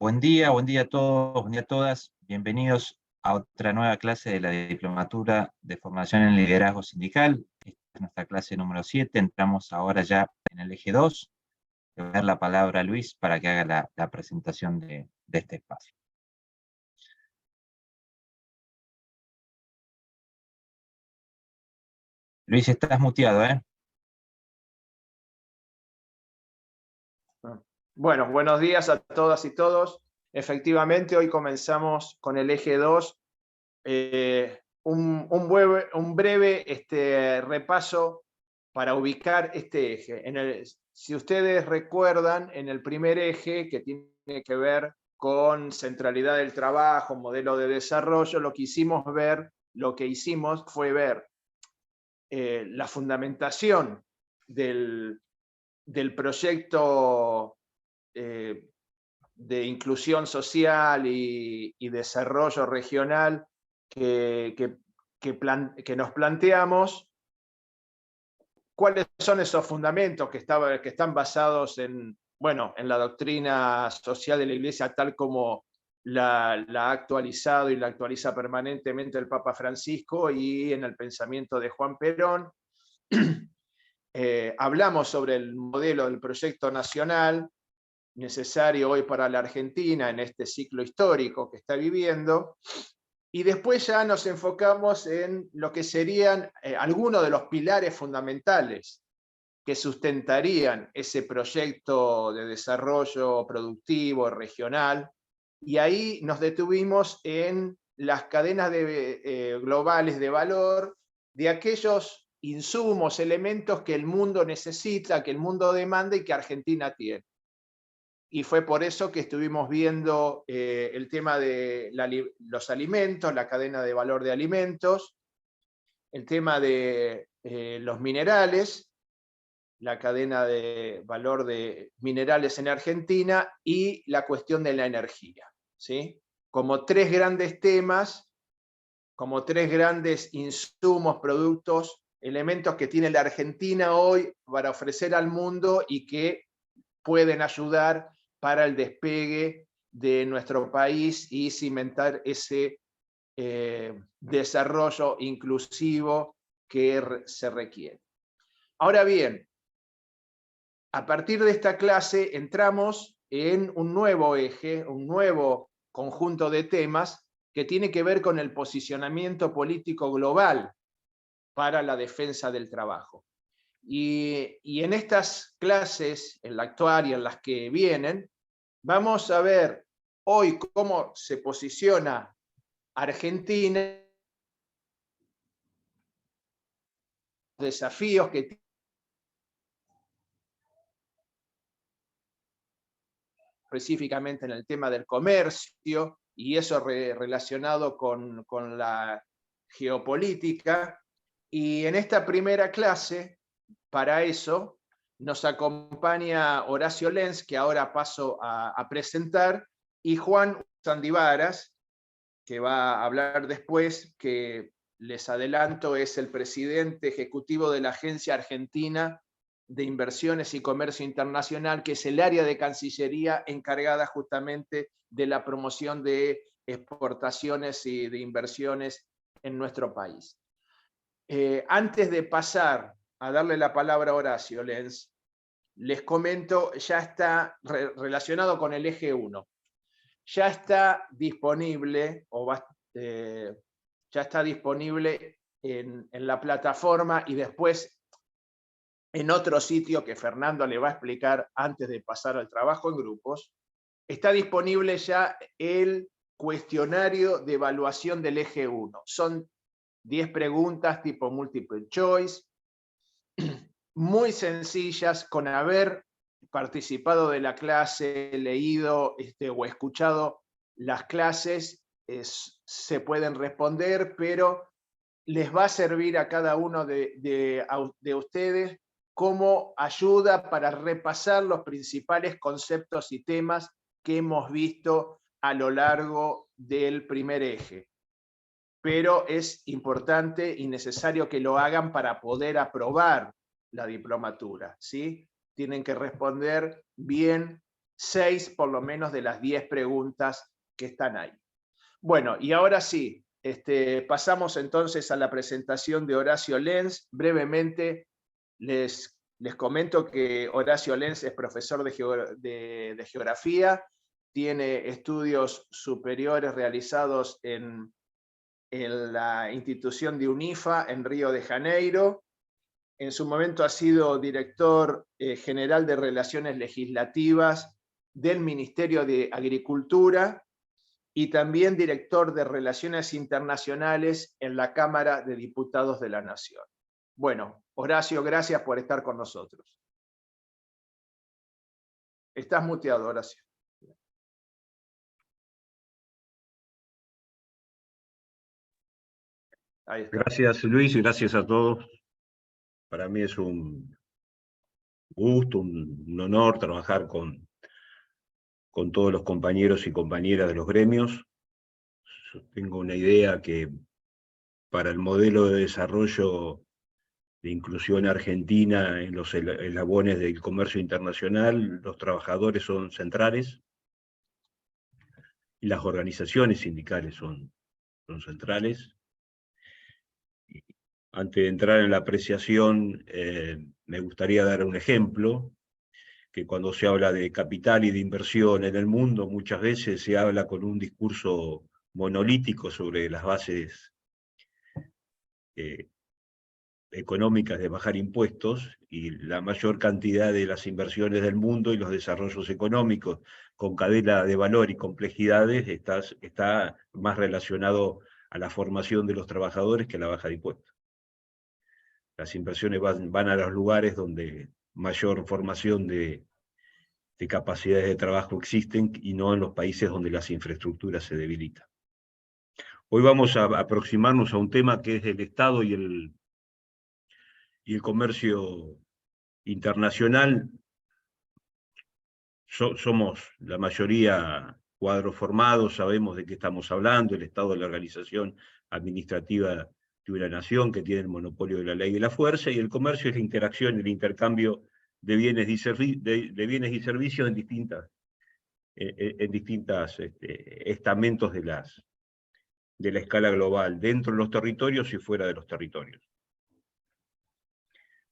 Buen día a todos, buen día a todas. Bienvenidos a otra nueva clase de la Diplomatura de Formación en Liderazgo Sindical. Esta es nuestra clase número 7. Entramos ahora ya en el eje 2. Le voy a dar la palabra a Luis para que haga la presentación de este espacio. Luis, estás muteado, ¿eh? Bueno, buenos días a todas y todos. Efectivamente, hoy comenzamos con el eje 2, un breve repaso para ubicar este eje. Si ustedes recuerdan, en el primer eje, que tiene que ver con centralidad del trabajo, modelo de desarrollo, lo que hicimos fue ver la fundamentación del proyecto de inclusión social y desarrollo regional que nos planteamos. ¿Cuáles son esos fundamentos que están basados en la doctrina social de la Iglesia, tal como la ha actualizado y la actualiza permanentemente el Papa Francisco, y en el pensamiento de Juan Perón? Hablamos sobre el modelo del proyecto nacional necesario hoy para la Argentina en este ciclo histórico que está viviendo, y después ya nos enfocamos en lo que serían algunos de los pilares fundamentales que sustentarían ese proyecto de desarrollo productivo regional, y ahí nos detuvimos en las cadenas globales de valor de aquellos insumos, elementos que el mundo necesita, que el mundo demanda y que Argentina tiene. Y fue por eso que estuvimos viendo el tema de los alimentos, la cadena de valor de alimentos, el tema de los minerales, la cadena de valor de minerales en Argentina, y la cuestión de la energía, ¿sí? Como tres grandes temas, como tres grandes insumos, productos, elementos que tiene la Argentina hoy para ofrecer al mundo y que pueden ayudar para el despegue de nuestro país y cimentar ese desarrollo inclusivo que se requiere. Ahora bien, a partir de esta clase entramos en un nuevo eje, un nuevo conjunto de temas que tiene que ver con el posicionamiento político global para la defensa del trabajo. Y en estas clases, en la actual y en las que vienen, vamos a ver hoy cómo se posiciona Argentina, desafíos que tiene específicamente en el tema del comercio, y eso relacionado con la geopolítica. Y en esta primera clase, para eso, nos acompaña Horacio Lenz, que ahora paso a presentar, y Juan Sandivaras, que va a hablar después, que les adelanto es el presidente ejecutivo de la Agencia Argentina de Inversiones y Comercio Internacional, que es el área de Cancillería encargada justamente de la promoción de exportaciones y de inversiones en nuestro país. Antes de pasar a darle la palabra a Horacio Lenz, les comento, ya está relacionado con el eje 1. Ya está disponible, ya está disponible en la plataforma, y después en otro sitio que Fernando le va a explicar antes de pasar al trabajo en grupos, está disponible ya el cuestionario de evaluación del eje 1. Son 10 preguntas tipo multiple choice, muy sencillas, con haber participado de la clase, leído o escuchado las clases, se pueden responder, pero les va a servir a cada uno de ustedes como ayuda para repasar los principales conceptos y temas que hemos visto a lo largo del primer eje. Pero es importante y necesario que lo hagan para poder aprobar la diplomatura, ¿sí? Tienen que responder bien 6 por lo menos de las 10 preguntas que están ahí. Bueno, y ahora sí, pasamos entonces a la presentación de Horacio Lenz. Brevemente les comento que Horacio Lenz es profesor de geografía, tiene estudios superiores realizados en la institución de UNIFA en Río de Janeiro. En su momento ha sido director general de Relaciones Legislativas del Ministerio de Agricultura y también director de Relaciones Internacionales en la Cámara de Diputados de la Nación. Bueno, Horacio, gracias por estar con nosotros. Estás muteado, Horacio. Ahí está. Gracias, Luis, y gracias a todos. Para mí es un gusto, un honor trabajar con todos los compañeros y compañeras de los gremios. Yo tengo una idea que para el modelo de desarrollo de inclusión argentina en los eslabones del comercio internacional, los trabajadores son centrales y las organizaciones sindicales son centrales. Antes de entrar en la apreciación, me gustaría dar un ejemplo, que cuando se habla de capital y de inversión en el mundo, muchas veces se habla con un discurso monolítico sobre las bases económicas de bajar impuestos, y la mayor cantidad de las inversiones del mundo y los desarrollos económicos con cadena de valor y complejidades está más relacionado a la formación de los trabajadores que a la baja de impuestos. Las inversiones van a los lugares donde mayor formación de capacidades de trabajo existen y no en los países donde las infraestructuras se debilitan. Hoy vamos a aproximarnos a un tema que es el Estado y el comercio internacional. Somos la mayoría cuadros formados, sabemos de qué estamos hablando. El Estado es la organización administrativa de una nación que tiene el monopolio de la ley y de la fuerza, y el comercio es la interacción, el intercambio de bienes y servicios en distintos estamentos de la escala global, dentro de los territorios y fuera de los territorios.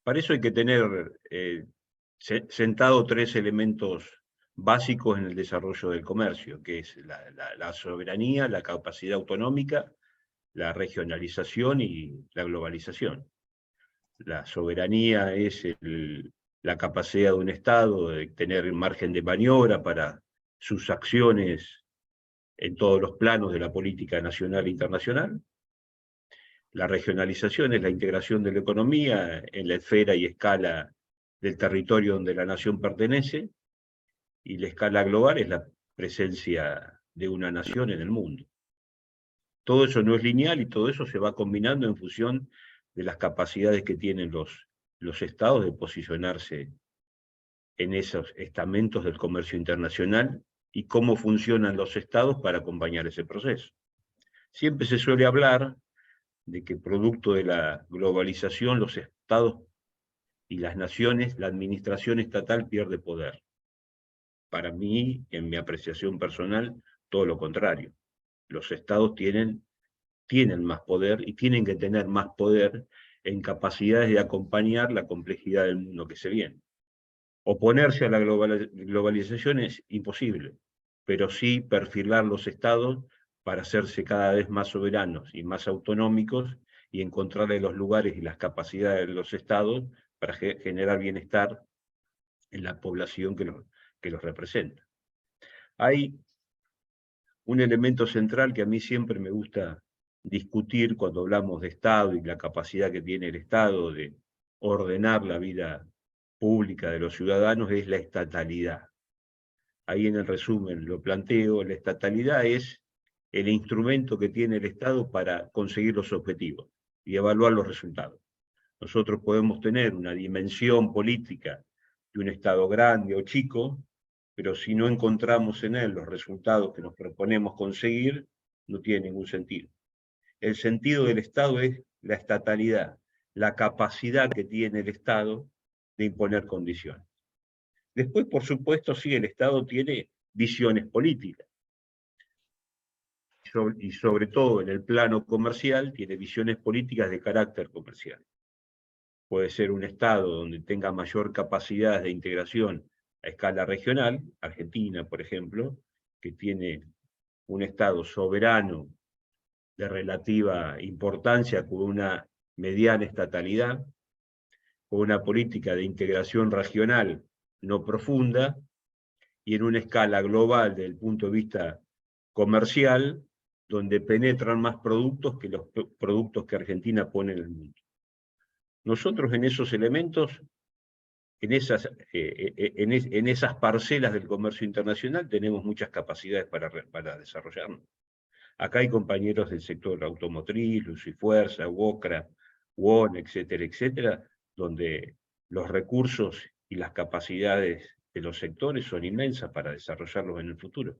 Para eso hay que tener sentado 3 elementos básicos en el desarrollo del comercio, que es la soberanía, la capacidad autonómica, la regionalización y la globalización. La soberanía es la capacidad de un Estado de tener margen de maniobra para sus acciones en todos los planos de la política nacional e internacional. La regionalización es la integración de la economía en la esfera y escala del territorio donde la nación pertenece, y la escala global es la presencia de una nación en el mundo. Todo eso no es lineal y todo eso se va combinando en función de las capacidades que tienen los estados de posicionarse en esos estamentos del comercio internacional y cómo funcionan los estados para acompañar ese proceso. Siempre se suele hablar de que producto de la globalización los estados y las naciones, la administración estatal pierde poder. Para mí, en mi apreciación personal, todo lo contrario. Los estados tienen más poder y tienen que tener más poder en capacidades de acompañar la complejidad del mundo que se viene. Oponerse a la globalización es imposible, pero sí perfilar los estados para hacerse cada vez más soberanos y más autonómicos y encontrarle los lugares y las capacidades de los estados para generar bienestar en la población que los representa. Hay un elemento central que a mí siempre me gusta discutir cuando hablamos de Estado y la capacidad que tiene el Estado de ordenar la vida pública de los ciudadanos, es la estatalidad. Ahí en el resumen lo planteo: la estatalidad es el instrumento que tiene el Estado para conseguir los objetivos y evaluar los resultados. Nosotros podemos tener una dimensión política de un Estado grande o chico, pero si no encontramos en él los resultados que nos proponemos conseguir, no tiene ningún sentido. El sentido del Estado es la estatalidad, la capacidad que tiene el Estado de imponer condiciones. Después, por supuesto, sí, el Estado tiene visiones políticas. Y sobre todo en el plano comercial, tiene visiones políticas de carácter comercial. Puede ser un Estado donde tenga mayor capacidad de integración a escala regional, Argentina, por ejemplo, que tiene un Estado soberano de relativa importancia con una mediana estatalidad, con una política de integración regional no profunda, y en una escala global desde el punto de vista comercial, donde penetran más productos que los productos que Argentina pone en el mundo. Nosotros en esos elementos, en esas parcelas del comercio internacional, tenemos muchas capacidades para desarrollarnos. Acá hay compañeros del sector automotriz, Luz y Fuerza, WOCRA, WON, etcétera, etcétera, donde los recursos y las capacidades de los sectores son inmensas para desarrollarlos en el futuro.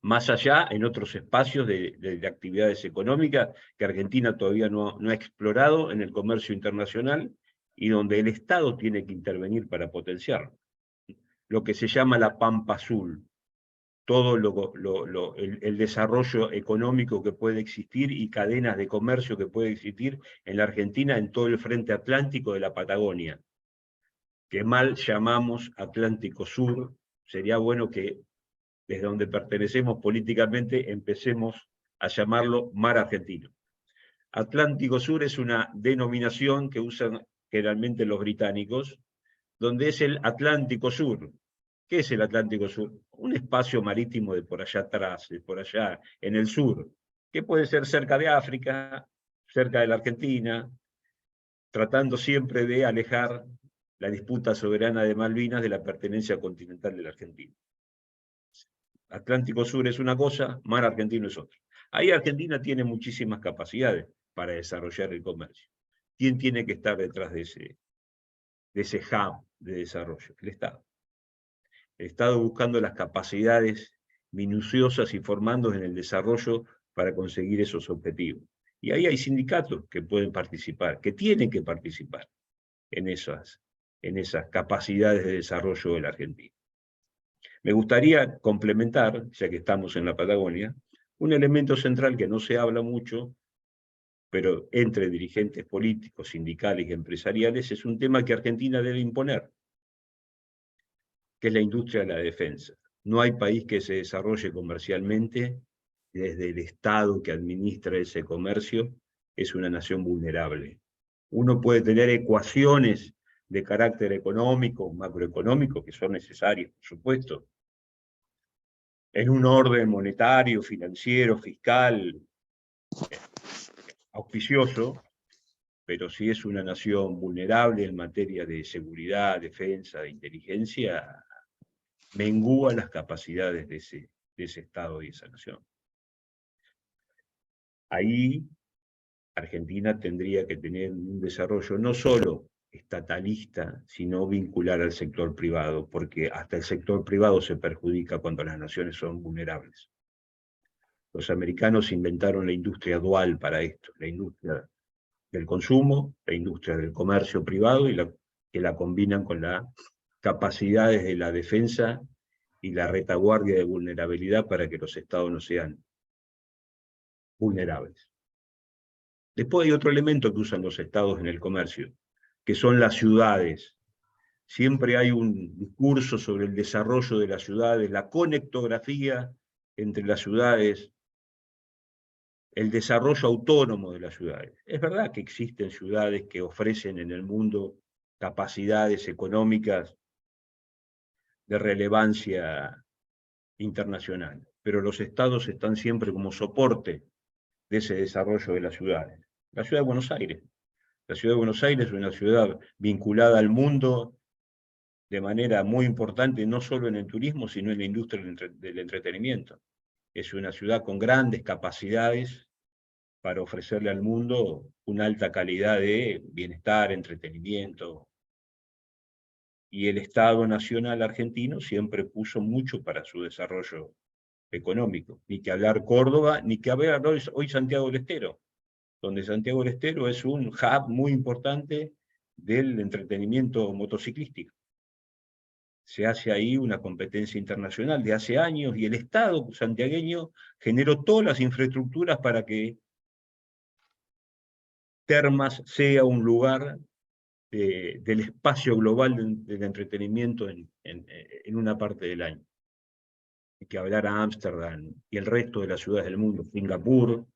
Más allá, en otros espacios de actividades económicas que Argentina todavía no ha explorado en el comercio internacional y donde el Estado tiene que intervenir para potenciarlo. Lo que se llama la Pampa Azul, todo el desarrollo económico que puede existir y cadenas de comercio que puede existir en la Argentina en todo el frente atlántico de la Patagonia, que mal llamamos Atlántico Sur. Sería bueno que desde donde pertenecemos políticamente empecemos a llamarlo Mar Argentino. Atlántico Sur es una denominación que usan generalmente los británicos, donde es el Atlántico Sur. ¿Qué es el Atlántico Sur? Un espacio marítimo de por allá atrás, de por allá en el sur, que puede ser cerca de África, cerca de la Argentina, tratando siempre de alejar la disputa soberana de Malvinas de la pertenencia continental de la Argentina. Atlántico Sur es una cosa, Mar Argentino es otra. Ahí Argentina tiene muchísimas capacidades para desarrollar el comercio. ¿Quién tiene que estar detrás de ese hub de desarrollo? El Estado. El Estado buscando las capacidades minuciosas y formando en el desarrollo para conseguir esos objetivos. Y ahí hay sindicatos que pueden participar, que tienen que participar en esas capacidades de desarrollo de la Argentina. Me gustaría complementar, ya que estamos en la Patagonia, un elemento central que no se habla mucho, pero entre dirigentes políticos, sindicales y empresariales, es un tema que Argentina debe imponer, que es la industria de la defensa. No hay país que se desarrolle comercialmente desde el Estado que administra ese comercio, es una nación vulnerable. Uno puede tener ecuaciones de carácter económico, macroeconómico, que son necesarias, por supuesto, en un orden monetario, financiero, fiscal, auspicioso, pero si es una nación vulnerable en materia de seguridad, defensa, de inteligencia, mengúa las capacidades de ese Estado y esa nación. Ahí Argentina tendría que tener un desarrollo no solo estatalista, sino vincular al sector privado, porque hasta el sector privado se perjudica cuando las naciones son vulnerables. Los americanos inventaron la industria dual para esto, la industria del consumo, la industria del comercio privado, que la combinan con las capacidades de la defensa y la retaguardia de vulnerabilidad para que los estados no sean vulnerables. Después hay otro elemento que usan los estados en el comercio, que son las ciudades. Siempre hay un discurso sobre el desarrollo de las ciudades, la conectografía entre las ciudades, el desarrollo autónomo de las ciudades. Es verdad que existen ciudades que ofrecen en el mundo capacidades económicas de relevancia internacional, pero los estados están siempre como soporte de ese desarrollo de las ciudades. La ciudad de Buenos Aires. La ciudad de Buenos Aires es una ciudad vinculada al mundo de manera muy importante, no solo en el turismo, sino en la industria del entretenimiento. Es una ciudad con grandes capacidades para ofrecerle al mundo una alta calidad de bienestar, entretenimiento. Y el Estado Nacional argentino siempre puso mucho para su desarrollo económico. Ni que hablar Córdoba, ni que hablar hoy Santiago del Estero, donde Santiago del Estero es un hub muy importante del entretenimiento motociclístico. se hace ahí una competencia internacional de hace años, y el Estado santiagueño generó todas las infraestructuras para que Termas sea un lugar del espacio global del entretenimiento en una parte del año. Hay que hablar a Ámsterdam y el resto de las ciudades del mundo, Singapur,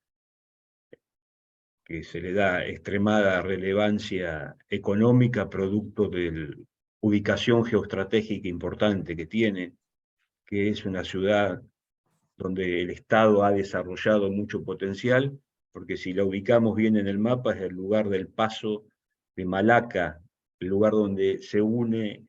que se le da extremada relevancia económica producto de la ubicación geoestratégica importante que tiene, que es una ciudad donde el Estado ha desarrollado mucho potencial, porque si la ubicamos bien en el mapa es el lugar del paso de Malaca, el lugar donde se une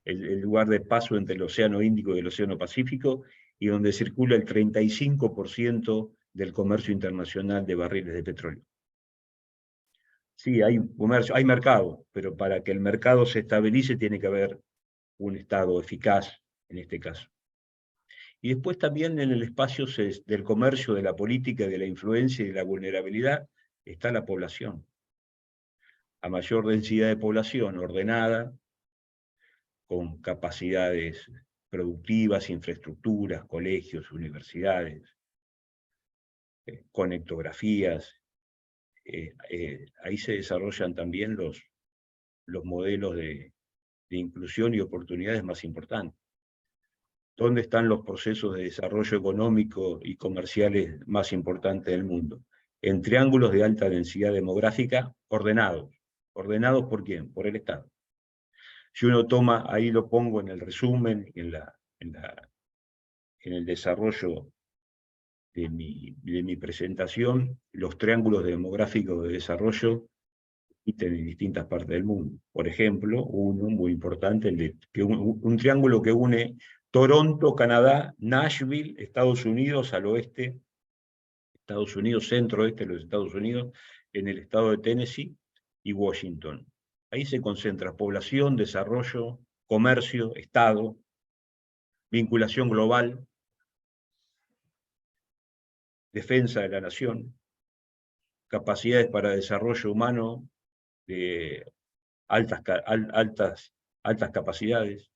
el lugar de paso entre el Océano Índico y el Océano Pacífico, y donde circula el 35% del comercio internacional de barriles de petróleo. Sí, hay comercio, hay mercado, pero para que el mercado se estabilice tiene que haber un Estado eficaz, en este caso. Y después también en el espacio del comercio, de la política, de la influencia y de la vulnerabilidad, está la población. A mayor densidad de población ordenada, con capacidades productivas, infraestructuras, colegios, universidades, conectografías, ahí se desarrollan también los modelos de inclusión y oportunidades más importantes. ¿Dónde están los procesos de desarrollo económico y comerciales más importantes del mundo? En triángulos de alta densidad demográfica ordenados. ¿Ordenados por quién? Por el Estado. Si uno toma, ahí lo pongo en el resumen, en el desarrollo de mi presentación, los triángulos demográficos de desarrollo existen en distintas partes del mundo. Por ejemplo, uno muy importante, un triángulo que une Toronto, Canadá, Nashville, Estados Unidos al oeste, Estados Unidos, centro-oeste de los Estados Unidos, en el estado de Tennessee, y Washington. Ahí se concentra población, desarrollo, comercio, Estado, vinculación global, defensa de la nación, capacidades para desarrollo humano de altas capacidades.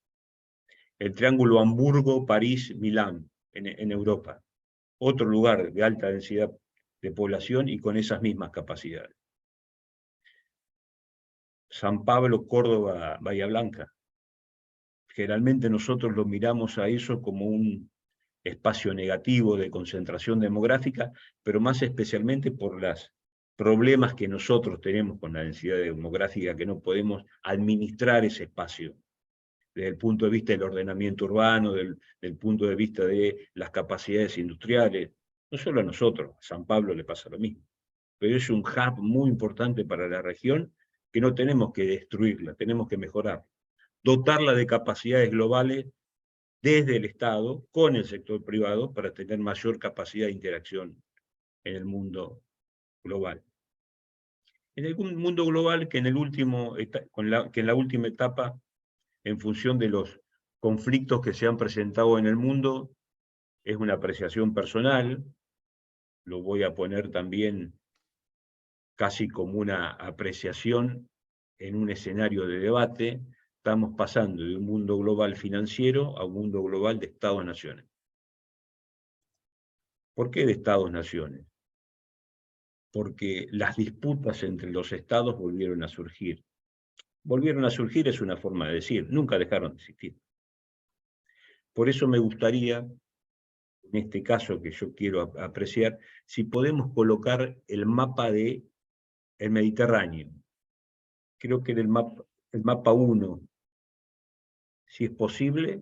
El triángulo Hamburgo, París, Milán, en Europa. Otro lugar de alta densidad de población y con esas mismas capacidades. San Pablo, Córdoba, Bahía Blanca. Generalmente nosotros lo miramos a eso como un espacio negativo de concentración demográfica, pero más especialmente por los problemas que nosotros tenemos con la densidad demográfica, que no podemos administrar ese espacio desde el punto de vista del ordenamiento urbano, del punto de vista de las capacidades industriales. No solo a nosotros, a San Pablo le pasa lo mismo, pero es un hub muy importante para la región que no tenemos que destruirla, tenemos que mejorarla, dotarla de capacidades globales desde el Estado con el sector privado para tener mayor capacidad de interacción en el mundo global. En el mundo global que en la última etapa, en función de los conflictos que se han presentado en el mundo, es una apreciación personal, lo voy a poner también casi como una apreciación en un escenario de debate. Estamos pasando de un mundo global financiero a un mundo global de Estados-naciones. ¿Por qué de Estados-naciones? Porque las disputas entre los estados volvieron a surgir. Volvieron a surgir es una forma de decir, nunca dejaron de existir. Por eso me gustaría, en este caso que yo quiero apreciar, si podemos colocar el mapa del Mediterráneo. Creo que el mapa 1, si es posible,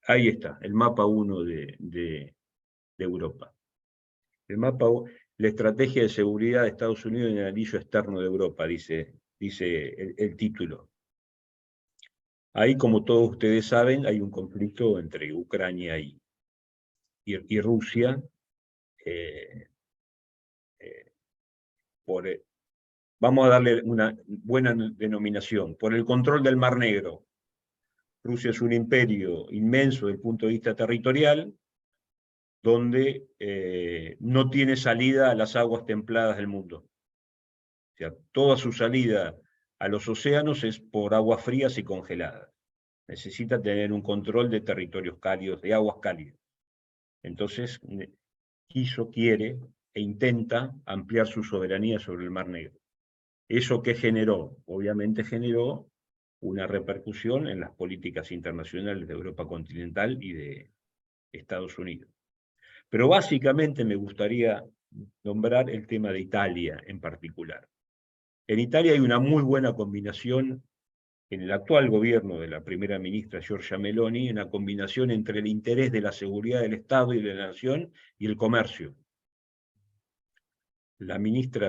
ahí está, el mapa 1 de Europa. La estrategia de seguridad de Estados Unidos en el anillo externo de Europa, dice el título. Ahí, como todos ustedes saben, hay un conflicto entre Ucrania y Rusia vamos a darle una buena denominación, por el control del Mar Negro. Rusia es un imperio inmenso desde el punto de vista territorial, donde no tiene salida a las aguas templadas del mundo. sea, toda su salida a los océanos es por aguas frías y congeladas. Necesita tener un control de territorios cálidos, de aguas cálidas. Entonces, quiere e intenta ampliar su soberanía sobre el Mar Negro. ¿Eso qué generó? Obviamente generó una repercusión en las políticas internacionales de Europa continental y de Estados Unidos. Pero básicamente me gustaría nombrar el tema de Italia en particular. En Italia hay una muy buena combinación en el actual gobierno de la primera ministra Giorgia Meloni, una combinación entre el interés de la seguridad del Estado y de la nación y el comercio. La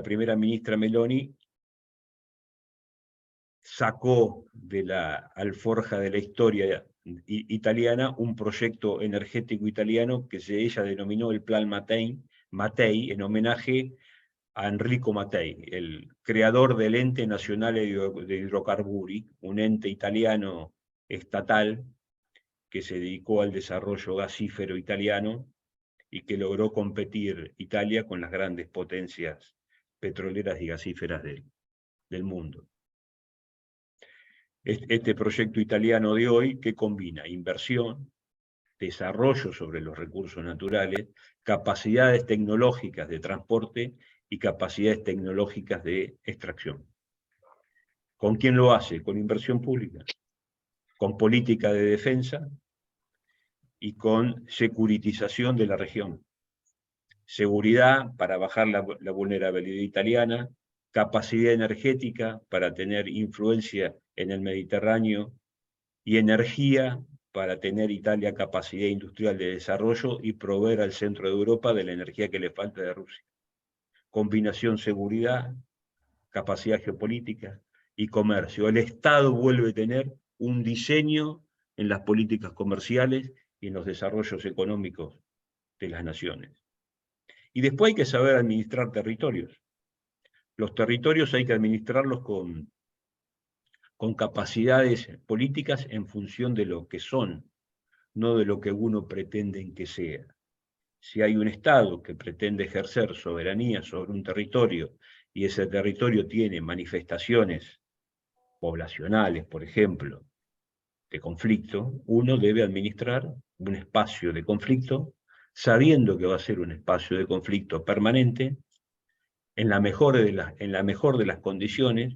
primera ministra Meloni sacó de la alforja de la historia italiana un proyecto energético italiano que ella denominó el Plan Mattei, en homenaje a Enrico Mattei, el creador del Ente Nacional de Hidrocarburi, un ente italiano estatal que se dedicó al desarrollo gasífero italiano y que logró competir Italia con las grandes potencias petroleras y gasíferas del mundo. Este proyecto italiano de hoy, que combina inversión, desarrollo sobre los recursos naturales, capacidades tecnológicas de transporte y capacidades tecnológicas de extracción. ¿Con quién lo hace? Con inversión pública, con política de defensa y con securitización de la región. Seguridad para bajar la vulnerabilidad italiana, capacidad energética para tener influencia en el Mediterráneo y energía para tener Italia capacidad industrial de desarrollo y proveer al centro de Europa de la energía que le falta de Rusia. Combinación seguridad, capacidad geopolítica y comercio. El Estado vuelve a tener un diseño en las políticas comerciales y en los desarrollos económicos de las naciones. Y después hay que saber administrar territorios. Los territorios hay que administrarlos con capacidades políticas en función de lo que son, no de lo que uno pretende que sea. Si hay un Estado que pretende ejercer soberanía sobre un territorio y ese territorio tiene manifestaciones poblacionales, por ejemplo, de conflicto, uno debe administrar un espacio de conflicto sabiendo que va a ser un espacio de conflicto permanente, en la mejor de las condiciones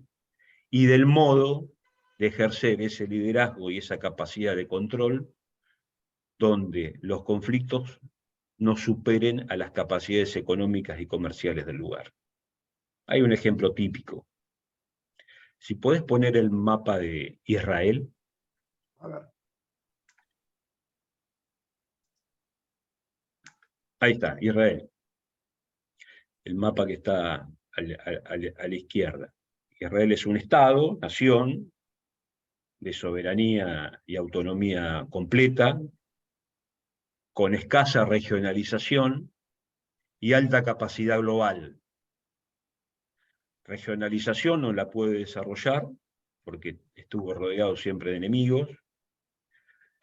y del modo de ejercer ese liderazgo y esa capacidad de control donde los conflictos no superen a las capacidades económicas y comerciales del lugar. Hay un ejemplo típico. Si podés poner el mapa de Israel. A ver. Ahí está, Israel. El mapa que está a la izquierda. Israel es un Estado, nación, de soberanía y autonomía completa, con escasa regionalización y alta capacidad global. Regionalización no la puede desarrollar porque estuvo rodeado siempre de enemigos.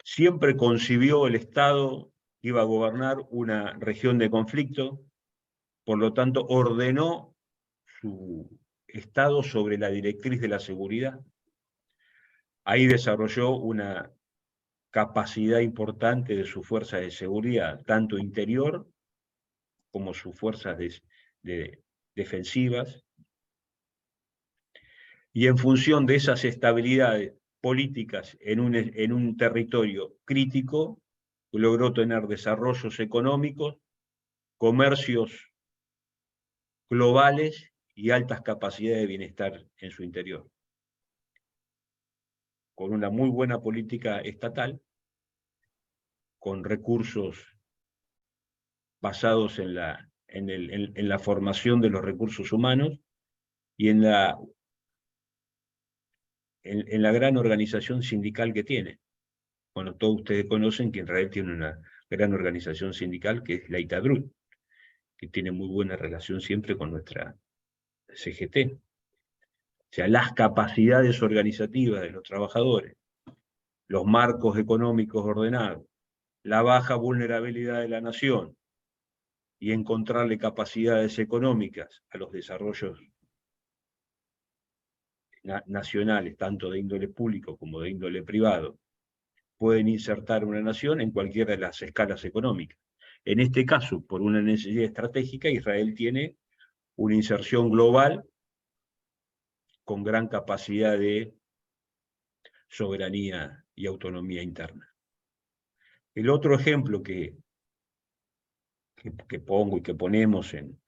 Siempre concibió el Estado que iba a gobernar una región de conflicto, por lo tanto ordenó su Estado sobre la directriz de la seguridad. Ahí desarrolló una capacidad importante de sus fuerzas de seguridad, tanto interior como sus fuerzas defensivas. Y en función de esas estabilidades políticas en un territorio crítico, logró tener desarrollos económicos, comercios globales y altas capacidades de bienestar en su interior. Con una muy buena política estatal, con recursos basados en la formación de los recursos humanos y en la gran organización sindical que tiene. Bueno, todos ustedes conocen que Israel tiene una gran organización sindical que es la Itadrut, que tiene muy buena relación siempre con nuestra CGT. O sea, las capacidades organizativas de los trabajadores, los marcos económicos ordenados, la baja vulnerabilidad de la nación y encontrarle capacidades económicas a los desarrollos nacionales, tanto de índole público como de índole privado, pueden insertar una nación en cualquiera de las escalas económicas. En este caso, por una necesidad estratégica, Israel tiene una inserción global con gran capacidad de soberanía y autonomía interna. El otro ejemplo que pongo y que ponemos en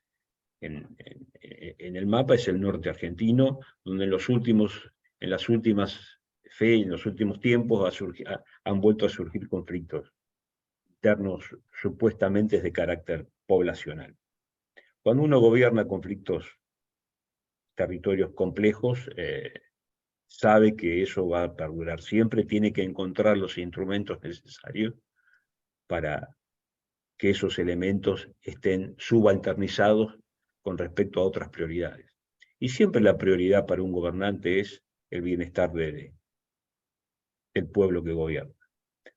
el mapa es el norte argentino, donde en los últimos tiempos han vuelto a surgir conflictos internos supuestamente de carácter poblacional. Cuando uno gobierna territorios complejos, sabe que eso va a perdurar. Siempre tiene que encontrar los instrumentos necesarios para que esos elementos estén subalternizados con respecto a otras prioridades. Y siempre la prioridad para un gobernante es el bienestar del pueblo que gobierna.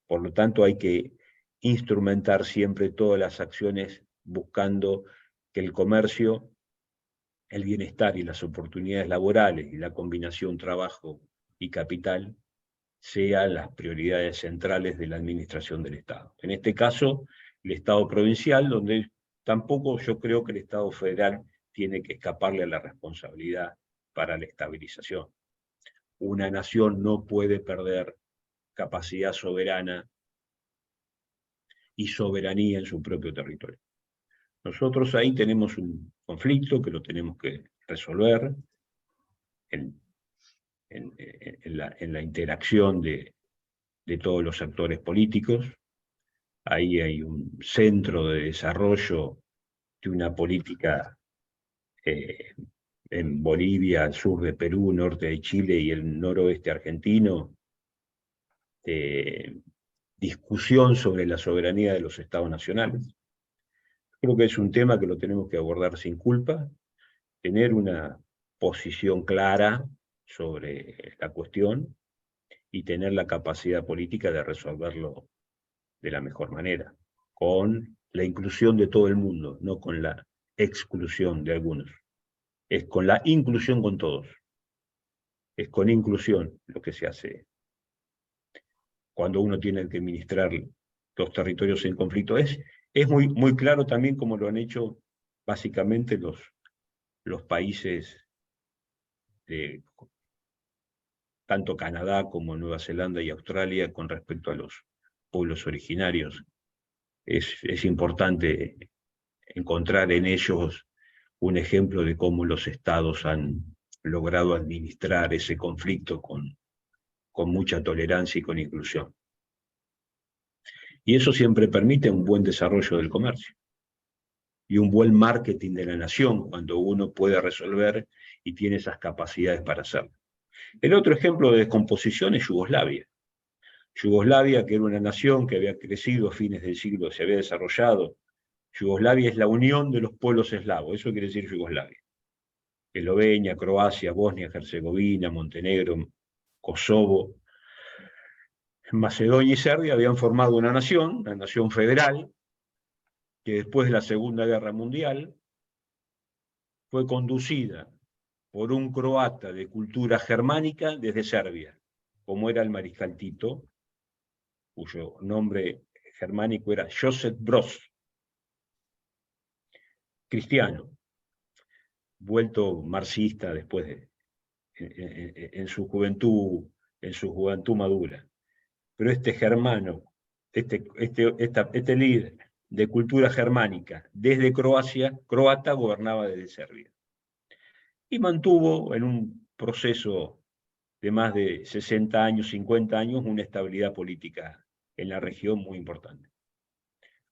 Por lo tanto, hay que instrumentar siempre todas las acciones buscando que el comercio, el bienestar y las oportunidades laborales y la combinación trabajo y capital sean las prioridades centrales de la administración del Estado. En este caso, el Estado provincial, donde tampoco yo creo que el Estado federal tiene que escaparle a la responsabilidad para la estabilización. Una nación no puede perder capacidad soberana y soberanía en su propio territorio. Nosotros ahí tenemos un conflicto que lo tenemos que resolver en la interacción de todos los actores políticos. Ahí hay un centro de desarrollo de una política en Bolivia, al sur de Perú, norte de Chile y el noroeste argentino, de discusión sobre la soberanía de los estados nacionales. Creo que es un tema que lo tenemos que abordar sin culpa, tener una posición clara sobre la cuestión y tener la capacidad política de resolverlo de la mejor manera, con la inclusión de todo el mundo, no con la exclusión de algunos. Es con la inclusión con todos. Es con inclusión lo que se hace cuando uno tiene que administrar los territorios en conflicto. Es muy, muy claro también como lo han hecho básicamente los países de tanto Canadá como Nueva Zelanda y Australia con respecto a los pueblos originarios. Es importante encontrar en ellos un ejemplo de cómo los estados han logrado administrar ese conflicto con mucha tolerancia y con inclusión. Y eso siempre permite un buen desarrollo del comercio y un buen marketing de la nación cuando uno puede resolver y tiene esas capacidades para hacerlo. El otro ejemplo de descomposición es Yugoslavia. Yugoslavia, que era una nación que había crecido a fines del siglo, se había desarrollado. Yugoslavia es la unión de los pueblos eslavos, eso quiere decir Yugoslavia. Eslovenia, Croacia, Bosnia, Herzegovina, Montenegro, Kosovo, Macedonia y Serbia habían formado una nación federal, que después de la Segunda Guerra Mundial fue conducida por un croata de cultura germánica desde Serbia, como era el mariscal Tito, cuyo nombre germánico era Josip Broz, cristiano, vuelto marxista después en su juventud madura. Pero este germano, este líder de cultura germánica desde croata gobernaba desde Serbia. Y mantuvo en un proceso de más de 60 años, 50 años, una estabilidad política en la región muy importante.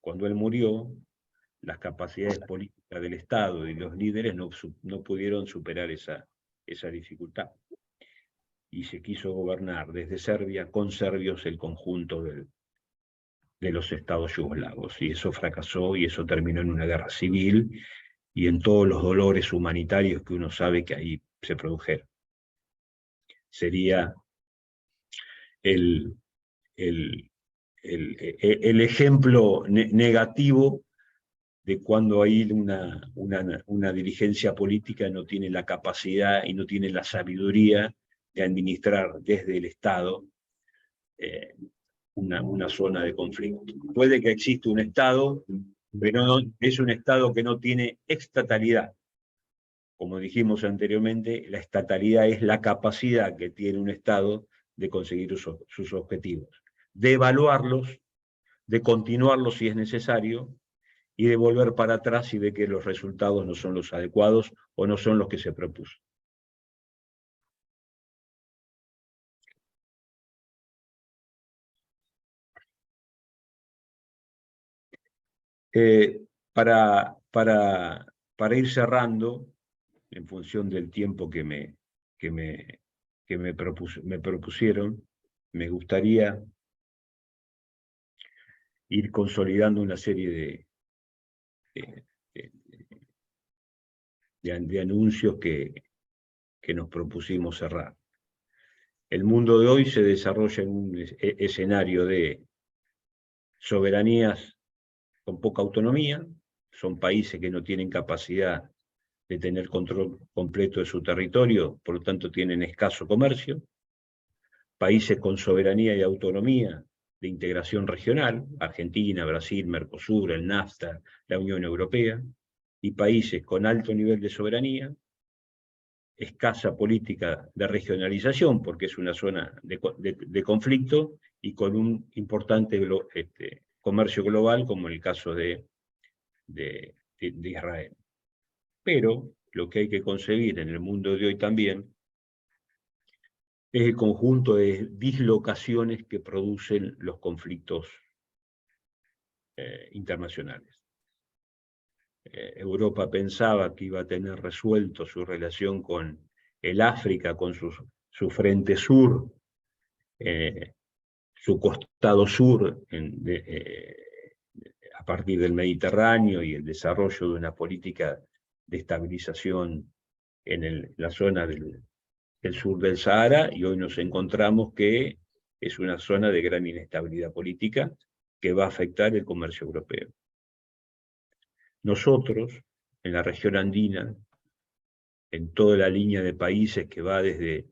Cuando él murió, las capacidades políticas del Estado y los líderes no pudieron superar esa dificultad. Y se quiso gobernar desde Serbia con serbios el conjunto de los estados yugoslavos. Y eso fracasó y eso terminó en una guerra civil y en todos los dolores humanitarios que uno sabe que ahí se produjeron. Sería el ejemplo negativo de cuando ahí una dirigencia política no tiene la capacidad y no tiene la sabiduría de administrar desde el Estado una zona de conflicto. Puede que exista un Estado, pero no, es un Estado que no tiene estatalidad. Como dijimos anteriormente, la estatalidad es la capacidad que tiene un Estado de conseguir sus objetivos, de evaluarlos, de continuarlos si es necesario, y de volver para atrás si ve que los resultados no son los adecuados o no son los que se propuso. Para ir cerrando, en función del tiempo que me propusieron, me gustaría ir consolidando una serie de anuncios que nos propusimos cerrar. El mundo de hoy se desarrolla en un escenario de soberanías con poca autonomía, son países que no tienen capacidad de tener control completo de su territorio, por lo tanto tienen escaso comercio, países con soberanía y autonomía de integración regional, Argentina, Brasil, Mercosur, el NAFTA, la Unión Europea, y países con alto nivel de soberanía, escasa política de regionalización, porque es una zona de conflicto, y con un importante comercio global, como el caso de Israel. Pero lo que hay que concebir en el mundo de hoy también es el conjunto de dislocaciones que producen los conflictos internacionales. Europa pensaba que iba a tener resuelto su relación con el África, con su frente sur, su costado sur, a partir del Mediterráneo, y el desarrollo de una política de estabilización en la zona del sur del Sahara, y hoy nos encontramos que es una zona de gran inestabilidad política que va a afectar el comercio europeo. Nosotros, en la región andina, en toda la línea de países que va desde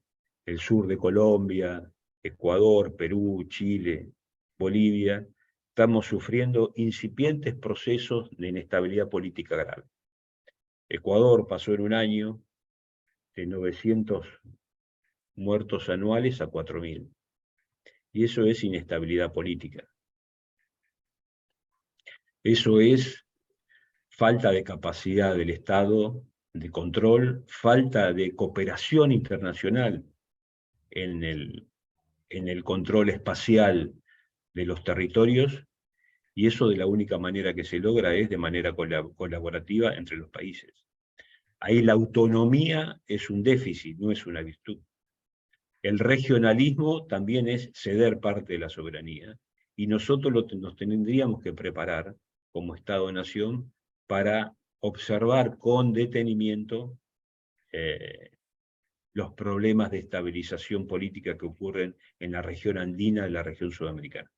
el sur de Colombia, Ecuador, Perú, Chile, Bolivia, estamos sufriendo incipientes procesos de inestabilidad política grave. Ecuador pasó en un año de 900 muertos anuales a 4.000. Y eso es inestabilidad política. Eso es falta de capacidad del Estado de control, falta de cooperación internacional en el control espacial de los territorios, y eso de la única manera que se logra es de manera colaborativa entre los países. Ahí la autonomía es un déficit, no es una virtud. El regionalismo también es ceder parte de la soberanía, y nosotros nos tendríamos que preparar como Estado-nación para observar con detenimiento los problemas de estabilización política que ocurren en la región andina de la región sudamericana.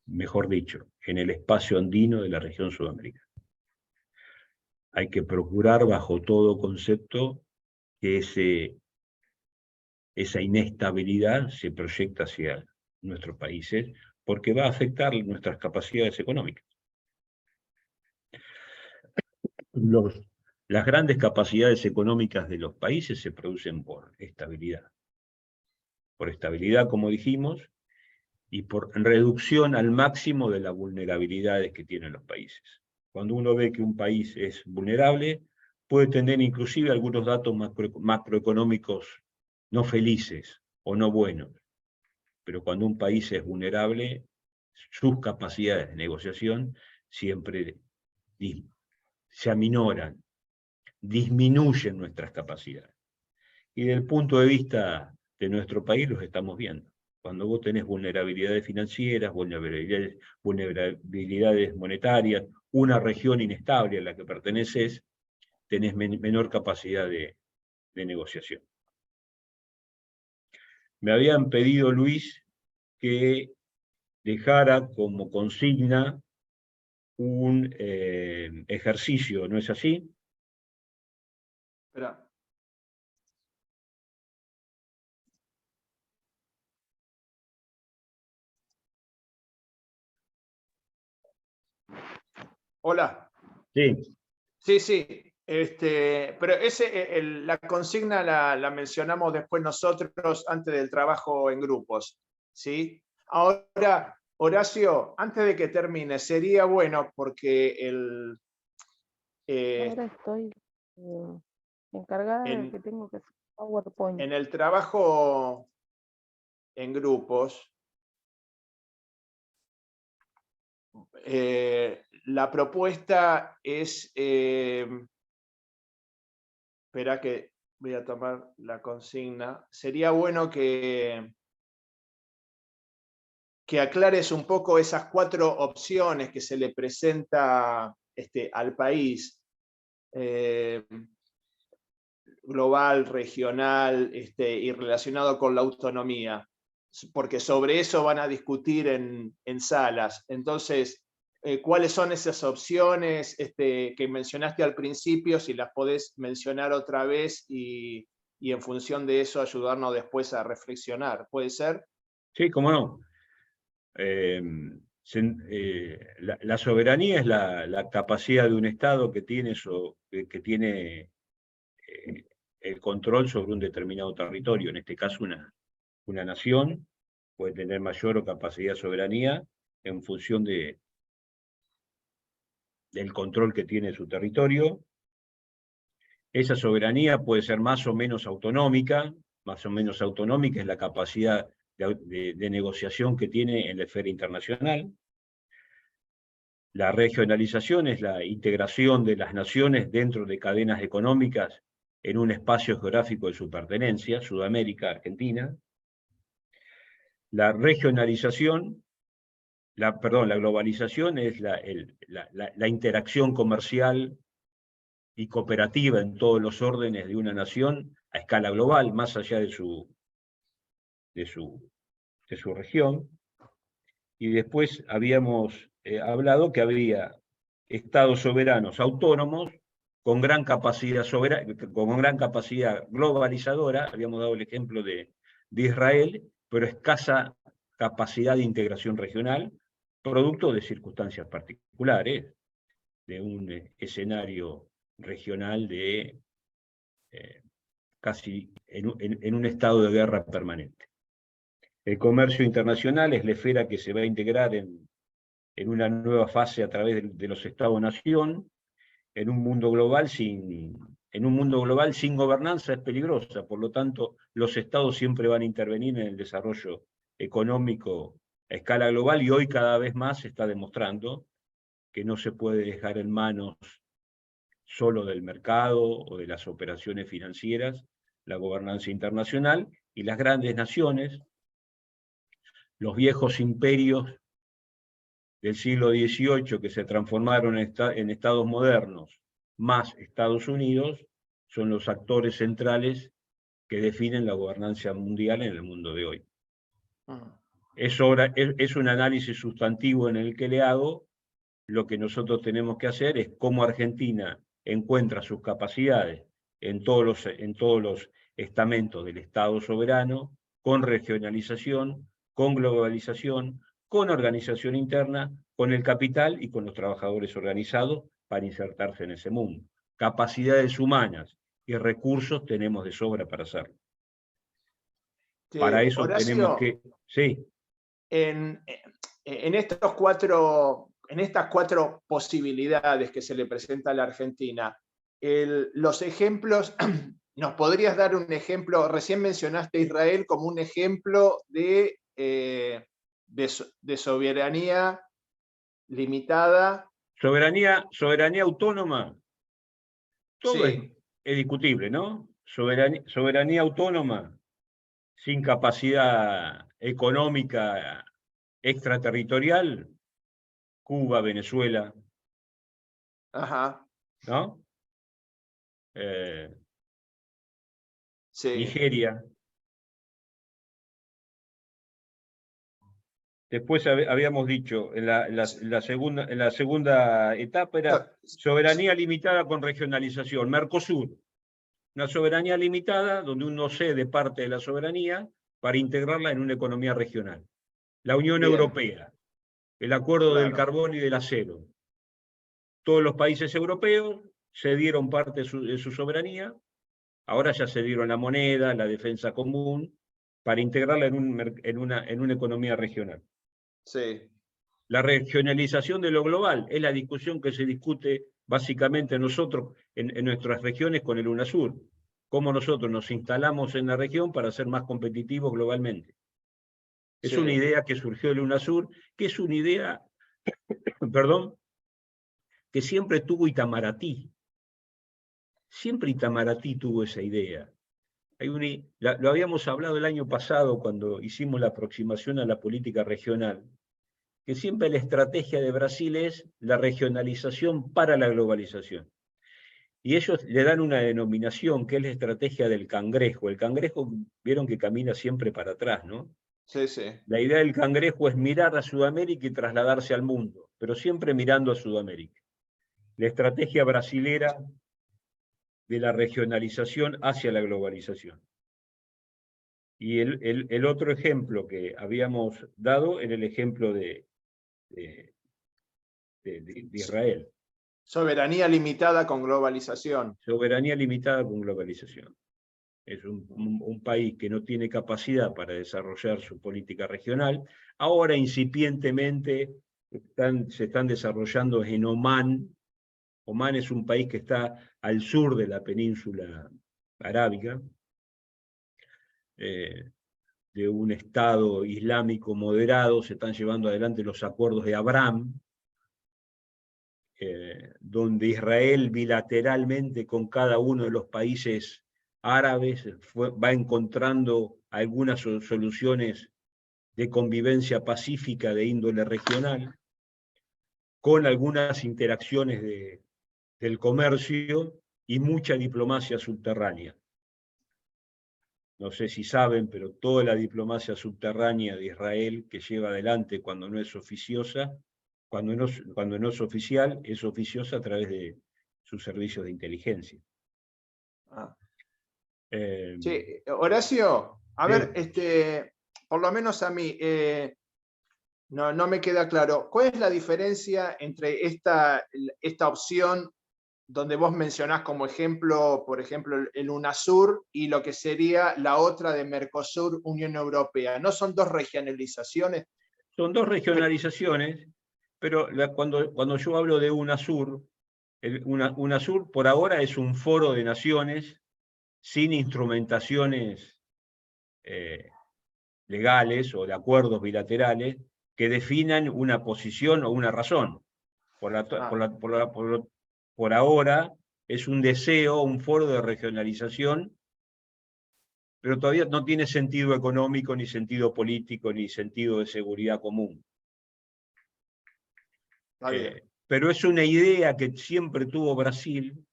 Mejor dicho, en el espacio andino de la región sudamericana. Hay que procurar bajo todo concepto que esa inestabilidad se proyecta hacia nuestros países, porque va a afectar nuestras capacidades económicas. Las grandes capacidades económicas de los países se producen por estabilidad. Por estabilidad, como dijimos, y por reducción al máximo de las vulnerabilidades que tienen los países. Cuando uno ve que un país es vulnerable, puede tener inclusive algunos datos macroeconómicos no felices o no buenos. Pero cuando un país es vulnerable, sus capacidades de negociación siempre se aminoran, disminuyen nuestras capacidades. Y desde el punto de vista de nuestro país los estamos viendo. Cuando vos tenés vulnerabilidades financieras, vulnerabilidades monetarias, una región inestable a la que perteneces, tenés menor capacidad de negociación. Me habían pedido, Luis, que dejara como consigna un ejercicio, ¿no es así? Espera. Hola. Sí, Sí, sí. Pero la consigna la mencionamos después nosotros antes del trabajo en grupos. ¿Sí? Ahora, Horacio, antes de que termine, sería bueno porque Ahora eh, estoy encargada de que en, tengo que hacer PowerPoint. en el trabajo en grupos, la propuesta es, espera que voy a tomar la consigna, sería bueno que aclares un poco esas 4 opciones que se le presenta al país, global, regional, y relacionado con la autonomía, porque sobre eso van a discutir en salas. Entonces, ¿cuáles son esas opciones que mencionaste al principio? Si las podés mencionar otra vez y en función de eso ayudarnos después a reflexionar. ¿Puede ser? sí, cómo no. La soberanía es la capacidad de un Estado que tiene, que tiene el control sobre un determinado territorio, en este caso una nación puede tener mayor o capacidad de soberanía en función del control que tiene su territorio. Esa soberanía puede ser más o menos autonómica es la capacidad de negociación que tiene en la esfera internacional. La regionalización es la integración de las naciones dentro de cadenas económicas en un espacio geográfico de su pertenencia, Sudamérica, Argentina. La regionalización, la globalización es la interacción comercial y cooperativa en todos los órdenes de una nación a escala global, más allá de su, de su región. Y después habíamos hablado que había estados soberanos autónomos con gran capacidad con gran capacidad globalizadora, habíamos dado el ejemplo de Israel, pero escasa capacidad de integración regional, producto de circunstancias particulares, de un escenario regional de casi en un estado de guerra permanente. El comercio internacional es la esfera que se va a integrar en una nueva fase a través de los Estados-nación, en un mundo global sin gobernanza es peligrosa, por lo tanto los estados siempre van a intervenir en el desarrollo económico a escala global y hoy cada vez más se está demostrando que no se puede dejar en manos solo del mercado o de las operaciones financieras la gobernanza internacional, y las grandes naciones, los viejos imperios del siglo XVIII que se transformaron en estados modernos, más Estados Unidos, son los actores centrales que definen la gobernanza mundial en el mundo de hoy. Es un análisis sustantivo en el que le hago. Lo que nosotros tenemos que hacer es cómo Argentina encuentra sus capacidades en todos los estamentos del Estado soberano, con regionalización, con globalización, con organización interna, con el capital y con los trabajadores organizados para insertarse en ese mundo. Capacidades humanas y recursos tenemos de sobra para hacerlo. Para eso tenemos Horacio, que... Sí. en estas 4 posibilidades que se le presenta a la Argentina, los ejemplos, ¿nos podrías dar un ejemplo? Recién mencionaste a Israel como un ejemplo de soberanía limitada. Soberanía autónoma, todo Sí, es discutible, ¿no? Soberanía autónoma, sin capacidad económica extraterritorial, Cuba, Venezuela, ajá, ¿no? Eh, sí. Nigeria. Después habíamos dicho, en la segunda etapa era soberanía limitada con regionalización. Mercosur, una soberanía limitada donde uno cede parte de la soberanía para integrarla en una economía regional. La Unión Bien. Europea, el acuerdo del Claro. carbón y del acero. Todos los países europeos cedieron parte de su soberanía, ahora ya cedieron la moneda, la defensa común, para integrarla en una economía regional. Sí. La regionalización de lo global es la discusión que se discute básicamente nosotros en nuestras regiones con el UNASUR. Cómo nosotros nos instalamos en la región para ser más competitivos globalmente. Es Sí. una idea que surgió del UNASUR, que es una idea, perdón, que siempre tuvo Itamaraty. Siempre Itamaraty tuvo esa idea. Lo habíamos hablado el año pasado cuando hicimos la aproximación a la política regional, que siempre la estrategia de Brasil es la regionalización para la globalización. Y ellos le dan una denominación que es la estrategia del cangrejo. El cangrejo, vieron que camina siempre para atrás, ¿no? Sí, sí. La idea del cangrejo es mirar a Sudamérica y trasladarse al mundo, pero siempre mirando a Sudamérica. La estrategia brasilera de la regionalización hacia la globalización. Y el otro ejemplo que habíamos dado era el ejemplo de Israel. Soberanía limitada con globalización. Soberanía limitada con globalización. Es un país que no tiene capacidad para desarrollar su política regional. Ahora incipientemente se están desarrollando en Omán. Omán es un país que está al sur de la península arábiga, de un Estado islámico moderado. Se están llevando adelante los acuerdos de Abraham, donde Israel bilateralmente con cada uno de los países árabes va encontrando algunas soluciones de convivencia pacífica de índole regional, con algunas interacciones del comercio y mucha diplomacia subterránea. No sé si saben, pero toda la diplomacia subterránea de Israel que lleva adelante cuando no es oficiosa, cuando no es oficial, es oficiosa a través de sus servicios de inteligencia. Sí, Horacio, a sí. ver, por lo menos a mí, no me queda claro. ¿Cuál es la diferencia entre esta opción donde vos mencionás como ejemplo, por ejemplo, el UNASUR y lo que sería la otra de Mercosur, Unión Europea? ¿No son dos regionalizaciones? Son dos regionalizaciones, pero cuando yo hablo de UNASUR, UNASUR por ahora es un foro de naciones sin instrumentaciones legales o de acuerdos bilaterales que definan una posición o una razón. Por ahora es un deseo, un foro de regionalización, pero todavía no tiene sentido económico, ni sentido político, ni sentido de seguridad común. Pero es una idea que siempre tuvo Brasil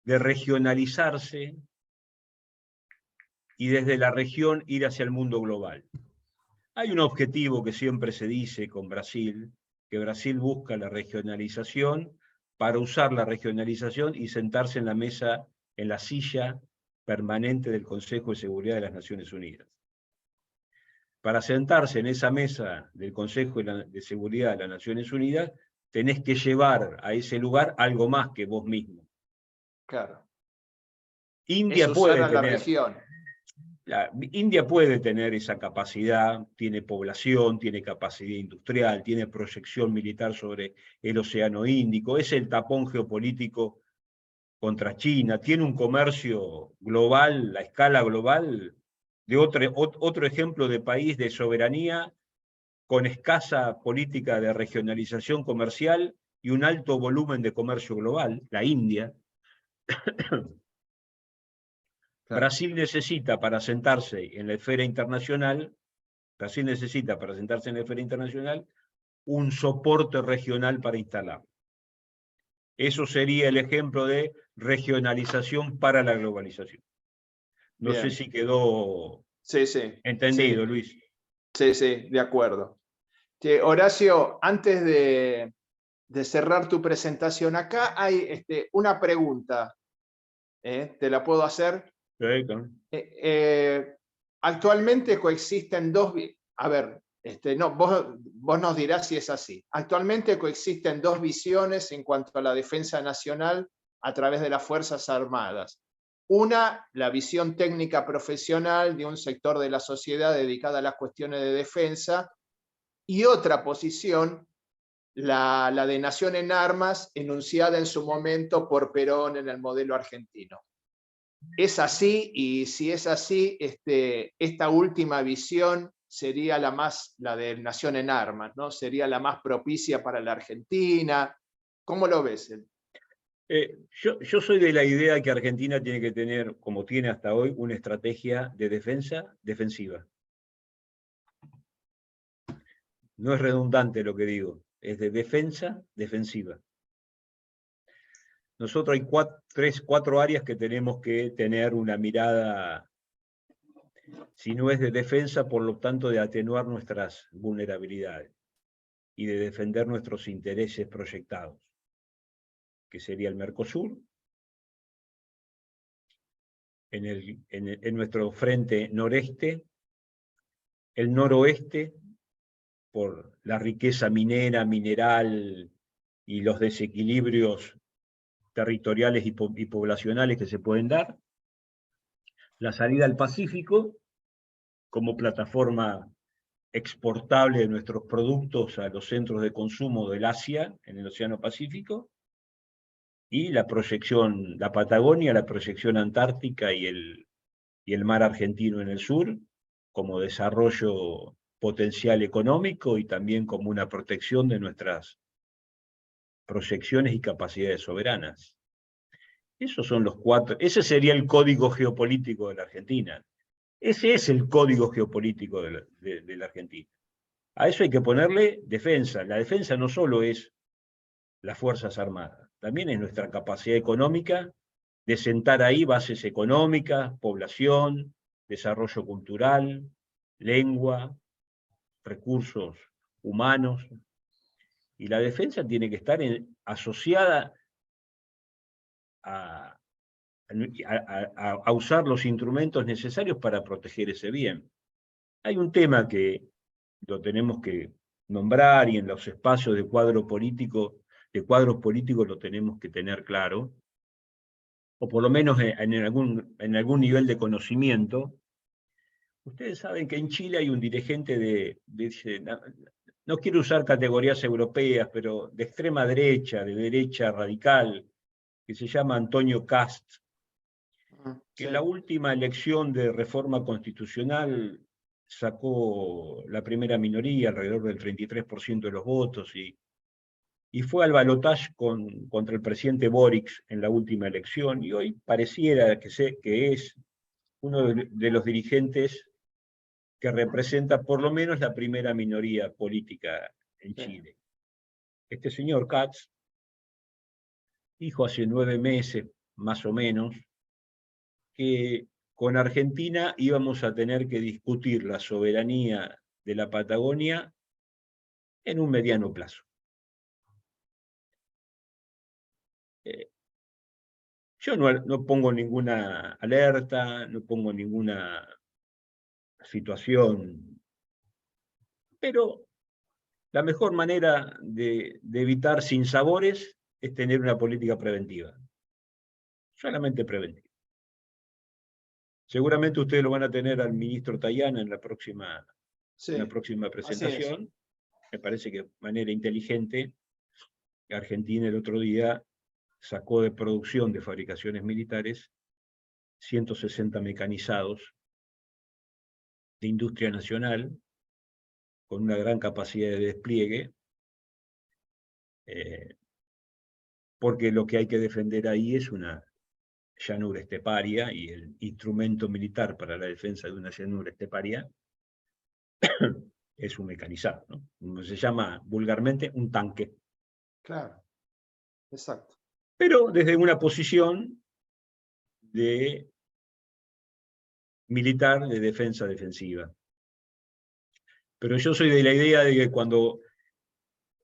de regionalizarse y desde la región ir hacia el mundo global. Hay un objetivo que siempre se dice con Brasil, que Brasil busca la regionalización para usar la regionalización y sentarse en la mesa, en la silla permanente del Consejo de Seguridad de las Naciones Unidas. Para sentarse en esa mesa del Consejo de Seguridad de las Naciones Unidas, tenés que llevar a ese lugar algo más que vos mismo. Claro. India puede tener esa capacidad, tiene población, tiene capacidad industrial, tiene proyección militar sobre el Océano Índico, es el tapón geopolítico contra China, tiene un comercio global, la escala global, de otro ejemplo de país de soberanía con escasa política de regionalización comercial y un alto volumen de comercio global, la India. Claro. Brasil necesita para sentarse en la esfera internacional, un soporte regional para instalar. Eso sería el ejemplo de regionalización para la globalización. No sé si quedó entendido, sí. Luis. Sí, de acuerdo. Horacio, antes de cerrar tu presentación, acá hay una pregunta. ¿Te la puedo hacer? Actualmente coexisten dos... A ver, no, vos nos dirás si es así. Actualmente coexisten dos visiones en cuanto a la defensa nacional a través de las Fuerzas Armadas. Una, la visión técnica profesional de un sector de la sociedad dedicada a las cuestiones de defensa, y otra posición, la de Nación en Armas, enunciada en su momento por Perón en el modelo argentino. ¿Es así? Y si es así, esta última visión sería la de Nación en Armas, ¿no? Sería la más propicia para la Argentina. ¿Cómo lo ves? Yo soy de la idea que Argentina tiene que tener, como tiene hasta hoy, una estrategia de defensiva. No es redundante lo que digo, es de defensiva. Nosotros hay cuatro áreas que tenemos que tener una mirada, si no es de defensa, por lo tanto de atenuar nuestras vulnerabilidades y de defender nuestros intereses proyectados, que sería el Mercosur, en nuestro frente noreste, el noroeste, por la riqueza minera, mineral y los desequilibrios territoriales y poblacionales que se pueden dar, la salida al Pacífico como plataforma exportable de nuestros productos a los centros de consumo del Asia en el Océano Pacífico, y la proyección, la Patagonia, la proyección antártica y el mar argentino en el sur, como desarrollo potencial económico y también como una protección de nuestras proyecciones y capacidades soberanas. Esos son los cuatro, ese sería el código geopolítico de la Argentina. Ese es el código geopolítico de la Argentina. A eso hay que ponerle defensa. La defensa no solo es las Fuerzas Armadas, también es nuestra capacidad económica de sentar ahí bases económicas, población, desarrollo cultural, lengua, recursos humanos. Y la defensa tiene que estar asociada a usar los instrumentos necesarios para proteger ese bien. Hay un tema que lo tenemos que nombrar y en los espacios de cuadros políticos lo tenemos que tener claro, o por lo menos en algún nivel de conocimiento. Ustedes saben que en Chile hay un dirigente no quiero usar categorías europeas, pero de extrema derecha, de derecha radical, que se llama Antonio Cast, que en la última elección de reforma constitucional sacó la primera minoría, alrededor del 33% de los votos, y fue al balotaje contra el presidente Boric en la última elección, y hoy pareciera que es uno de los dirigentes que representa por lo menos la primera minoría política en Chile. Este señor Katz dijo hace 9 meses, más o menos, que con Argentina íbamos a tener que discutir la soberanía de la Patagonia en un mediano plazo. Yo no pongo ninguna alerta, no pongo ninguna situación, pero la mejor manera de evitar sinsabores es tener una política preventiva, solamente preventiva. Seguramente ustedes lo van a tener al ministro Tajana en la próxima presentación. Me parece que de manera inteligente. Argentina el otro día sacó de producción de fabricaciones militares 160 mecanizados de industria nacional, con una gran capacidad de despliegue, porque lo que hay que defender ahí es una llanura esteparia, y el instrumento militar para la defensa de una llanura esteparia es un mecanizado, ¿no? Como se llama vulgarmente un tanque. Claro, exacto. Pero desde una posición militar de defensa defensiva. Pero yo soy de la idea de que cuando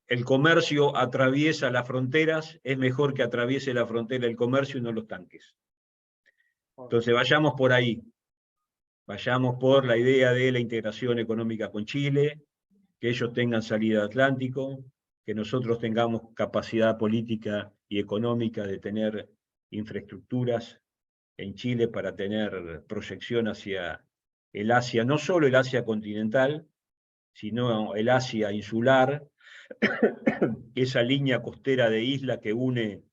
el comercio atraviesa las fronteras, es mejor que atraviese la frontera el comercio y no los tanques. Entonces vayamos por ahí. Vayamos por la idea de la integración económica con Chile, que ellos tengan salida al Atlántico, que nosotros tengamos capacidad política y económica de tener infraestructuras en Chile para tener proyección hacia el Asia, no solo el Asia continental, sino el Asia insular, esa línea costera de isla que une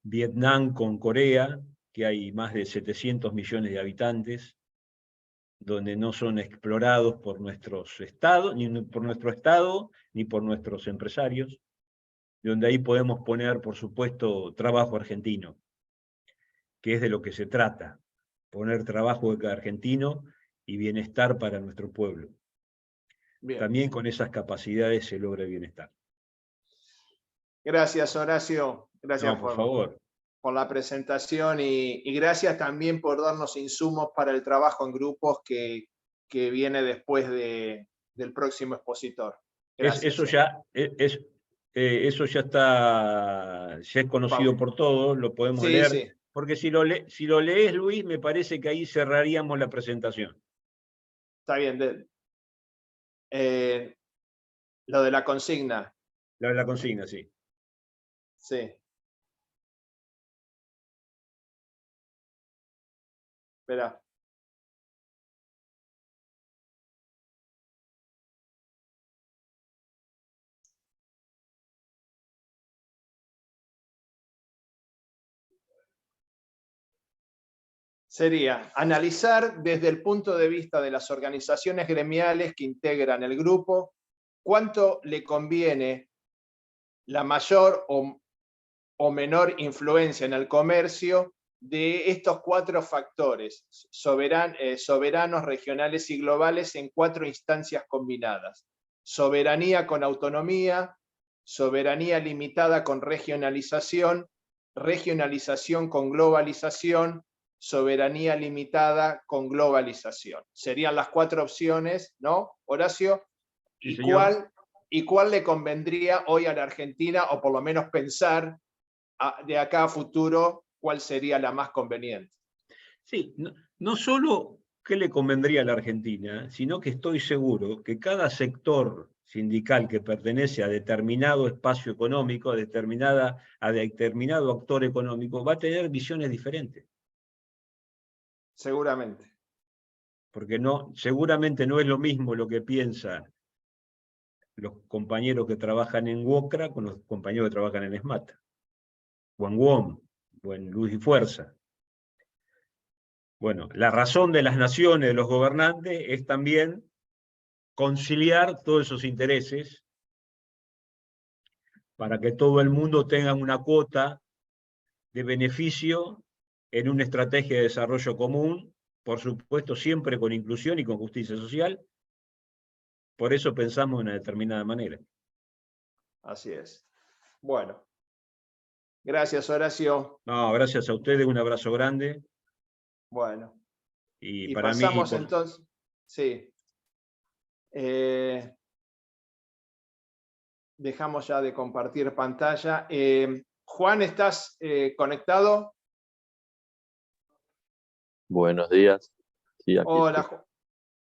Vietnam con Corea, que hay más de 700 millones de habitantes, donde no son explorados por nuestros estados, ni por nuestro Estado, ni por nuestros empresarios, donde ahí podemos poner, por supuesto, trabajo argentino, que es de lo que se trata, poner trabajo argentino y bienestar para nuestro pueblo. Bien. También con esas capacidades se logra el bienestar. Gracias, Horacio. Gracias No, por favor. por la presentación y gracias también por darnos insumos para el trabajo en grupos que viene después del próximo expositor. Gracias. Eso ya está, ya es conocido por todos, lo podemos Sí, leer, sí. porque si lo lees, Luis, me parece que ahí cerraríamos la presentación. Está bien. Lo de la consigna. La consigna, sí. Sí. Espera. Sería analizar desde el punto de vista de las organizaciones gremiales que integran el grupo, cuánto le conviene la mayor o menor influencia en el comercio de estos 4 factores, soberanos, regionales y globales en 4 instancias combinadas. Soberanía con autonomía, soberanía limitada con regionalización, regionalización con globalización, soberanía limitada con globalización. Serían las 4 opciones, ¿no, Horacio? Sí, ¿Y cuál le convendría hoy a la Argentina, o por lo menos pensar de acá a futuro, cuál sería la más conveniente? Sí, no solo qué le convendría a la Argentina, sino que estoy seguro que cada sector sindical que pertenece a determinado espacio económico, a determinado actor económico, va a tener visiones diferentes. Seguramente. Porque seguramente no es lo mismo lo que piensan los compañeros que trabajan en WOCRA con los compañeros que trabajan en SMAT, o en WOM, o en Luz y Fuerza. Bueno, la razón de las naciones, de los gobernantes, es también conciliar todos esos intereses para que todo el mundo tenga una cuota de beneficio en una estrategia de desarrollo común, por supuesto siempre con inclusión y con justicia social. Por eso pensamos de una determinada manera. Así es. Bueno. Gracias, Horacio. No, gracias a ustedes, un abrazo grande. Bueno. Y Y para pasamos mí, entonces. Sí. Dejamos ya de compartir pantalla. Juan, ¿estás conectado? Buenos días. Sí, aquí Hola, estoy.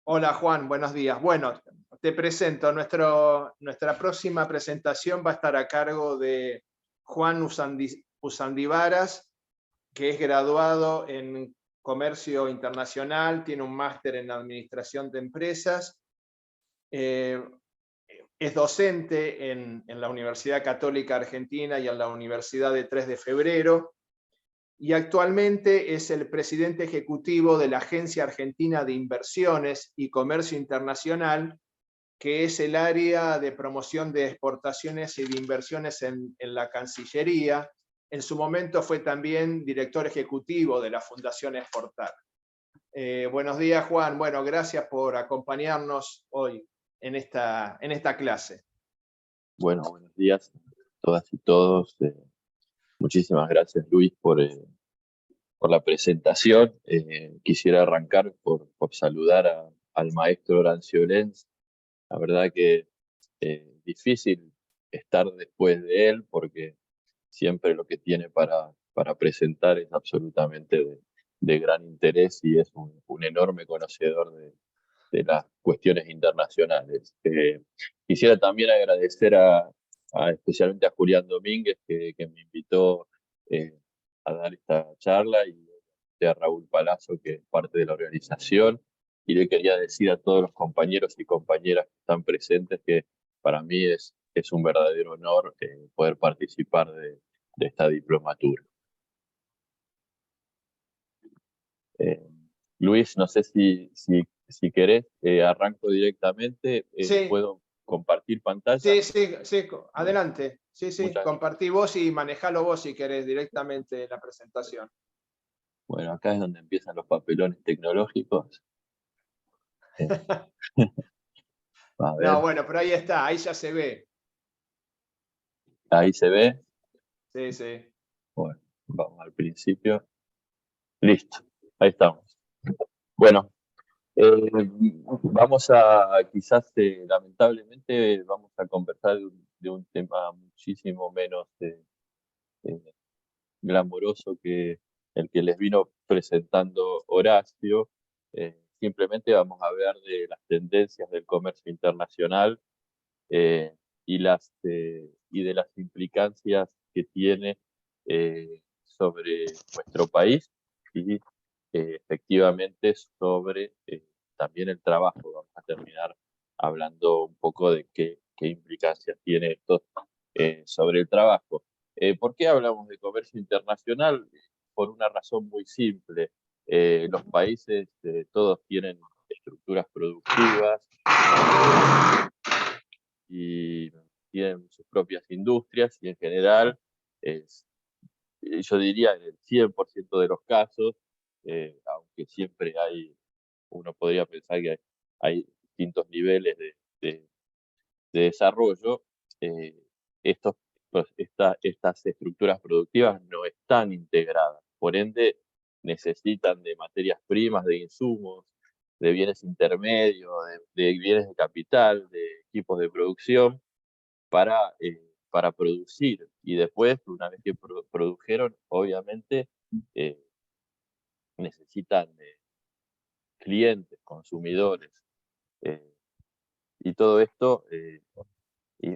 hola, Juan, buenos días. Bueno, te presento. Nuestra próxima presentación va a estar a cargo de Juan Usandivaras, que es graduado en Comercio Internacional, tiene un máster en Administración de Empresas, es docente en la Universidad Católica Argentina y en la Universidad de 3 de Febrero, y actualmente es el presidente ejecutivo de la Agencia Argentina de Inversiones y Comercio Internacional, que es el área de promoción de exportaciones y de inversiones en la Cancillería. En su momento fue también director ejecutivo de la Fundación Exportar. Buenos días, Juan. Bueno, gracias por acompañarnos hoy en esta clase. Bueno, buenos días a todas y todos. Muchísimas gracias, Luis, por la presentación. Quisiera arrancar por saludar al maestro Horacio Lenz. La verdad que difícil estar después de él porque siempre lo que tiene para presentar es absolutamente de gran interés y es un enorme conocedor de las cuestiones internacionales. Quisiera también agradecer especialmente a Julián Domínguez que me invitó a dar esta charla y a Raúl Palazzo, que es parte de la organización. Y le quería decir a todos los compañeros y compañeras que están presentes que para mí es un verdadero honor poder participar de esta diplomatura. Luis, no sé si querés, arranco directamente. Sí. ¿Puedo compartir pantalla? Sí, adelante. Sí, Muchas compartí vos y manejalo vos si querés directamente la presentación. Bueno, acá es donde empiezan los papelones tecnológicos. A ver, No, bueno, pero ahí está, ahí ya se ve. ahí se ve. Sí. Bueno, vamos al principio. Listo, ahí estamos. Bueno, vamos quizás lamentablemente, vamos a conversar de un tema muchísimo menos glamoroso que el que les vino presentando Horacio. Simplemente vamos a hablar de las tendencias del comercio internacional y de las implicancias que tiene sobre nuestro país y efectivamente sobre también el trabajo. Vamos a terminar hablando un poco de qué implicancias tiene esto sobre el trabajo. ¿Por qué hablamos de comercio internacional? Por una razón muy simple. Los países todos tienen estructuras productivas y tienen sus propias industrias y en general, yo diría en el 100% de los casos, aunque siempre uno podría pensar que hay distintos niveles de desarrollo, estas estructuras productivas no están integradas. Por ende, necesitan de materias primas, de insumos, de bienes intermedios, de bienes de capital, de equipos de producción para producir. Y después, una vez que produjeron, obviamente necesitan clientes, consumidores. Y todo esto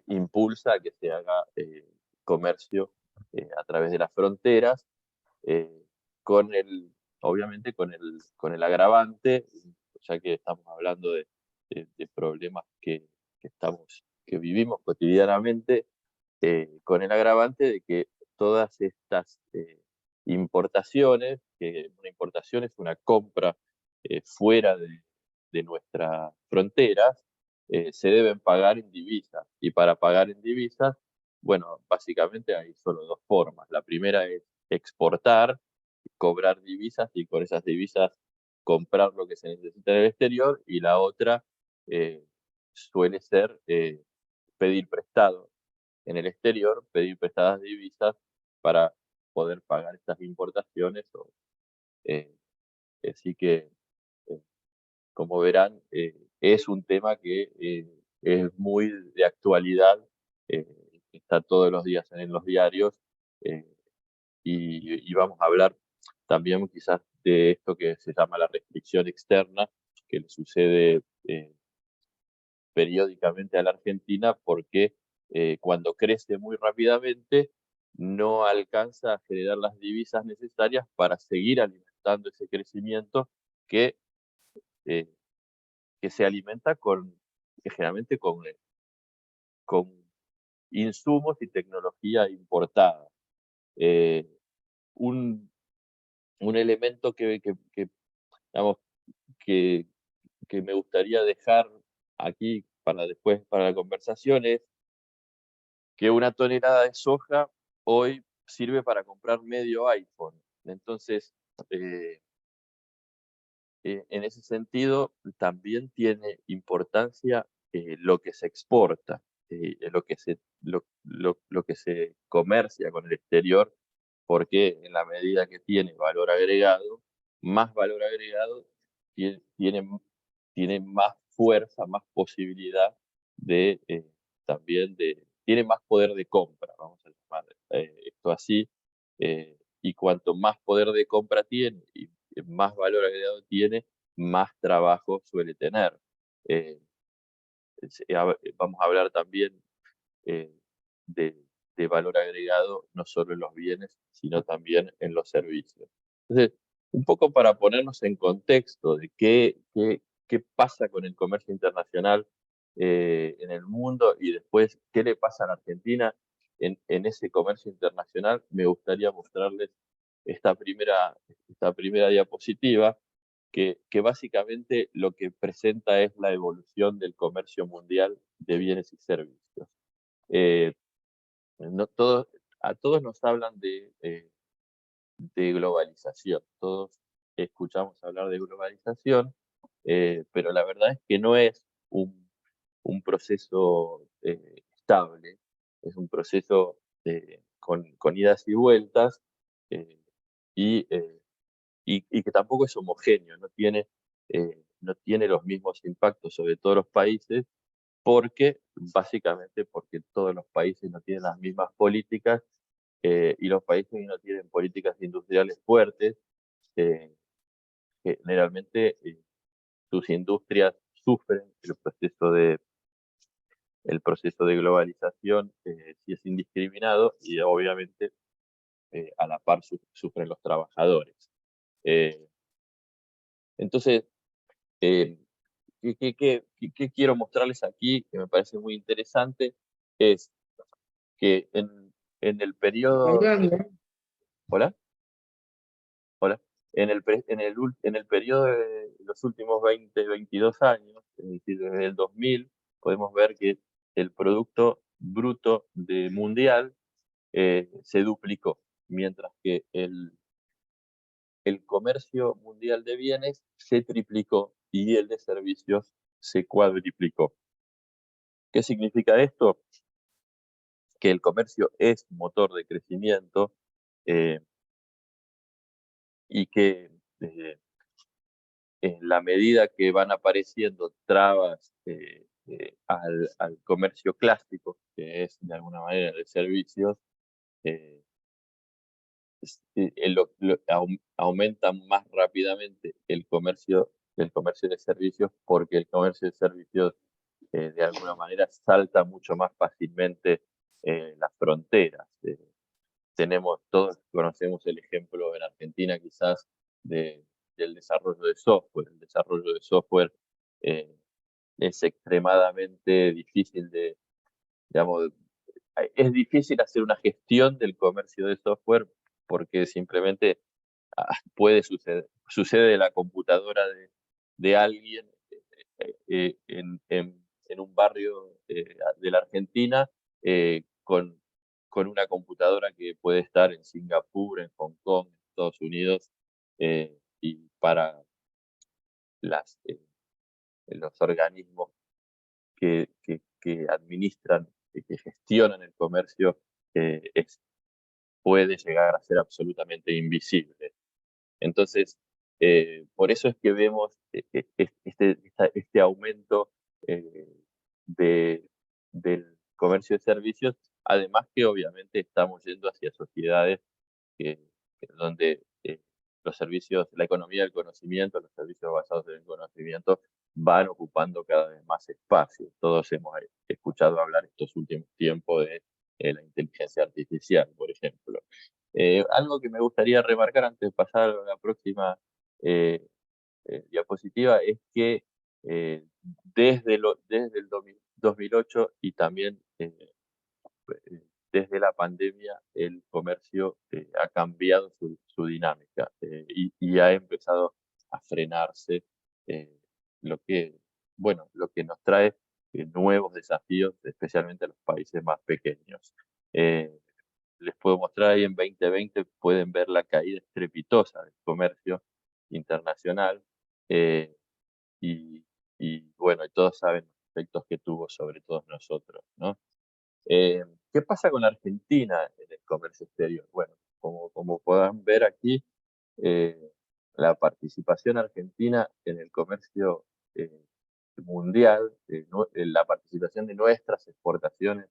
impulsa a que se haga comercio a través de las fronteras, obviamente con el agravante, ya que estamos hablando de problemas que vivimos cotidianamente, con el agravante de que todas estas importaciones, que una importación es una compra fuera de nuestras fronteras, se deben pagar en divisas. Y para pagar en divisas, bueno, básicamente hay solo dos formas. La primera es exportar, cobrar divisas y con esas divisas comprar lo que se necesita en el exterior. Y la otra suele ser pedir prestado en el exterior, pedir prestadas divisas para poder pagar estas importaciones. Así que, como verán, es un tema que es muy de actualidad, está todos los días en los diarios, eh, y vamos a hablar también quizás de esto que se llama la restricción externa, que le sucede periódicamente a la Argentina porque cuando crece muy rápidamente no alcanza a generar las divisas necesarias para seguir alimentando ese crecimiento que, eh, que se alimenta generalmente con insumos y tecnología importada. Un, un elemento digamos, que me gustaría dejar aquí para después, para la conversación, es que una tonelada de soja hoy sirve para comprar medio iPhone. Entonces, en ese sentido, también tiene importancia lo que se exporta, lo que se comercia con el exterior, porque en la medida que tiene valor agregado, más valor agregado tiene tiene más fuerza, más posibilidad de tiene más poder de compra, vamos a llamar esto así, y cuanto más poder de compra tiene y más valor agregado tiene, más trabajo suele tener. Vamos a hablar también eh, de, de valor agregado, no solo en los bienes, sino también en los servicios. Entonces, un poco para ponernos en contexto de qué pasa con el comercio internacional en el mundo y después qué le pasa a la Argentina en ese comercio internacional, me gustaría mostrarles esta primera diapositiva que básicamente lo que presenta es la evolución del comercio mundial de bienes y servicios. Eh, no todos, a todos nos hablan de globalización, todos escuchamos hablar de globalización, pero la verdad es que no es un proceso estable, es un proceso con idas y vueltas eh, y, eh, y que tampoco es homogéneo, no tiene los mismos impactos sobre todos los países, básicamente porque todos los países no tienen las mismas políticas y los países que no tienen políticas industriales fuertes, eh, generalmente sus industrias sufren el proceso de globalización si es indiscriminado y obviamente a la par sufren los trabajadores. Eh, entonces, eh, ¿qué quiero mostrarles aquí? Que me parece muy interesante, es que en el periodo... ¿Hola? Hola. En el periodo de los últimos 20, 22 años, es decir, desde el 2000, podemos ver que el Producto Bruto Mundial se duplicó, mientras que el comercio mundial de bienes se triplicó y el de servicios se cuadriplicó. ¿Qué significa esto? Que el comercio es motor de crecimiento eh, y que en la medida que van apareciendo trabas al comercio clásico, que es de alguna manera de servicios, eh, aumenta más rápidamente el comercio de servicios porque el comercio de servicios de alguna manera salta mucho más fácilmente las fronteras. Todos conocemos el ejemplo en Argentina quizás del desarrollo de software. El desarrollo de software es extremadamente difícil digamos, es difícil hacer una gestión del comercio de software porque simplemente sucede de la computadora de alguien en un barrio de la Argentina con una computadora que puede estar en Singapur, en Hong Kong, en Estados Unidos, y para los organismos que administran, que gestionan el comercio, puede llegar a ser absolutamente invisible. Entonces, por eso es que vemos este aumento del comercio de servicios, además que obviamente estamos yendo hacia sociedades donde los servicios, la economía del conocimiento, los servicios basados en el conocimiento van ocupando cada vez más espacio. Todos hemos escuchado hablar estos últimos tiempos de la inteligencia artificial, por ejemplo. Algo que me gustaría remarcar antes de pasar a la próxima diapositiva es que desde el 2008 y también desde la pandemia el comercio ha cambiado su dinámica y ha empezado a frenarse, lo que nos trae nuevos desafíos, especialmente a los países más pequeños. Les puedo mostrar ahí en 2020, pueden ver la caída estrepitosa del comercio internacional y, y todos saben los efectos que tuvo sobre todos nosotros, ¿no? ¿Qué pasa con Argentina en el comercio exterior? Bueno, como podrán ver aquí, la participación argentina en el comercio mundial, la participación de nuestras exportaciones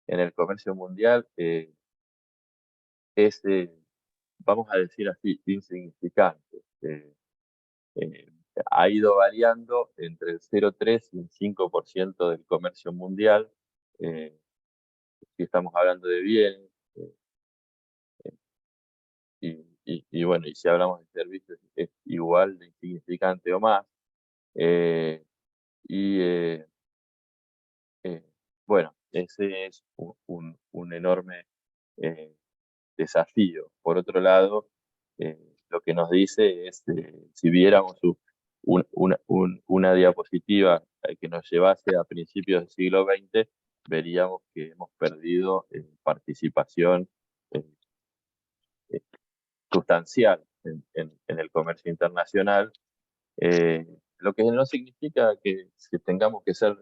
en el comercio mundial es, vamos a decir así, insignificante. Ha ido variando entre el 0,3 y el 5% del comercio mundial, si estamos hablando de bienes, y bueno, y si hablamos de servicios es igual de insignificante o más. Bueno, ese es un enorme desafío. Por otro lado, lo que nos dice es, si viéramos una diapositiva que nos llevase a principios del siglo XX, veríamos que hemos perdido participación eh, sustancial en el comercio internacional, lo que no significa que tengamos que ser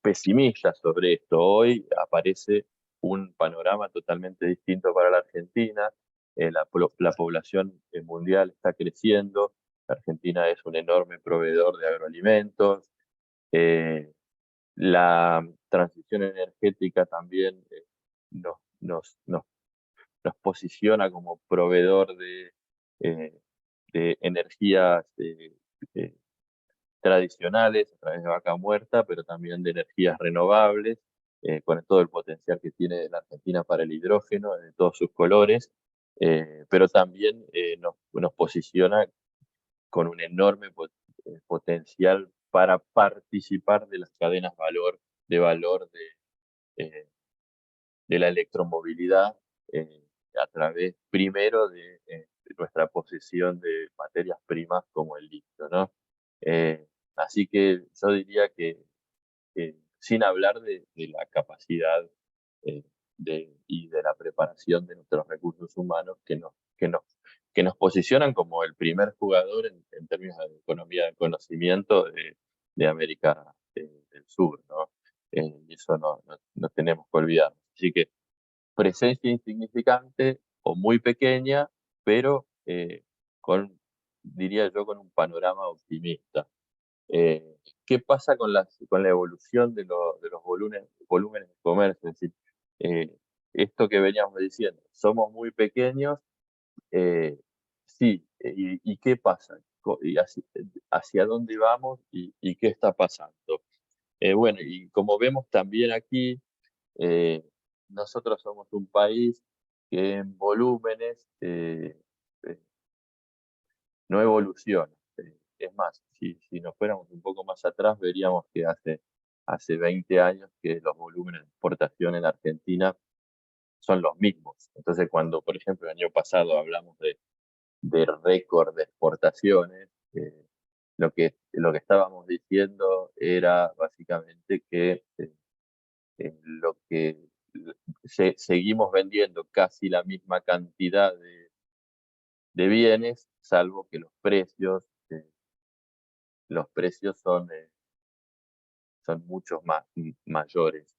pesimistas sobre esto. Hoy aparece un panorama totalmente distinto para la Argentina. La población mundial está creciendo. La Argentina es un enorme proveedor de agroalimentos. La transición energética también nos posiciona como proveedor de energías tradicionales a través de vaca muerta, pero también de energías renovables, con todo el potencial que tiene la Argentina para el hidrógeno de todos sus colores, pero también nos posiciona con un enorme potencial para participar de las cadenas de valor de la electromovilidad, a través primero de nuestra posesión de materias primas como el litio, ¿no? Así que yo diría que sin hablar de la capacidad y de la preparación de nuestros recursos humanos que nos posicionan como el primer jugador en términos de economía del conocimiento de América del Sur, ¿no? Y eso no tenemos que olvidar. Así que presencia insignificante o muy pequeña, pero diría yo, con un panorama optimista. ¿Qué pasa con la evolución de los volúmenes de comercio? Es decir, esto que veníamos diciendo, somos muy pequeños, sí, ¿y qué pasa? ¿Y hacia dónde vamos y qué está pasando? Bueno, y como vemos también aquí, nosotros somos un país que en volúmenes no evoluciona. Es más, si nos fuéramos un poco más atrás, veríamos que hace 20 años que los volúmenes de exportación en Argentina son los mismos. Entonces, cuando, por ejemplo, el año pasado hablamos de récord de exportaciones, lo que estábamos diciendo era básicamente que lo que seguimos vendiendo casi la misma cantidad de bienes, salvo que los precios son muchos más mayores,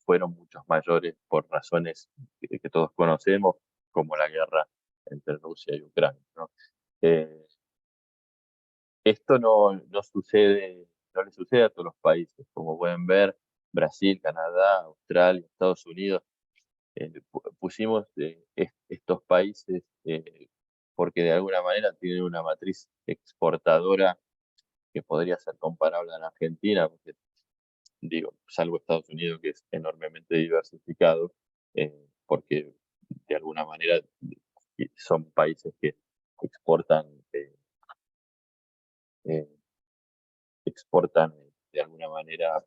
fueron muchos mayores por razones que todos conocemos, como la guerra entre Rusia y Ucrania, ¿no? Esto no le sucede a todos los países. Como pueden ver, Brasil, Canadá, Australia, Estados Unidos, pusimos estos países porque de alguna manera tienen una matriz exportadora que podría ser comparable a la Argentina, porque, digo, salvo Estados Unidos, que es enormemente diversificado, porque de alguna manera son países que exportan de alguna manera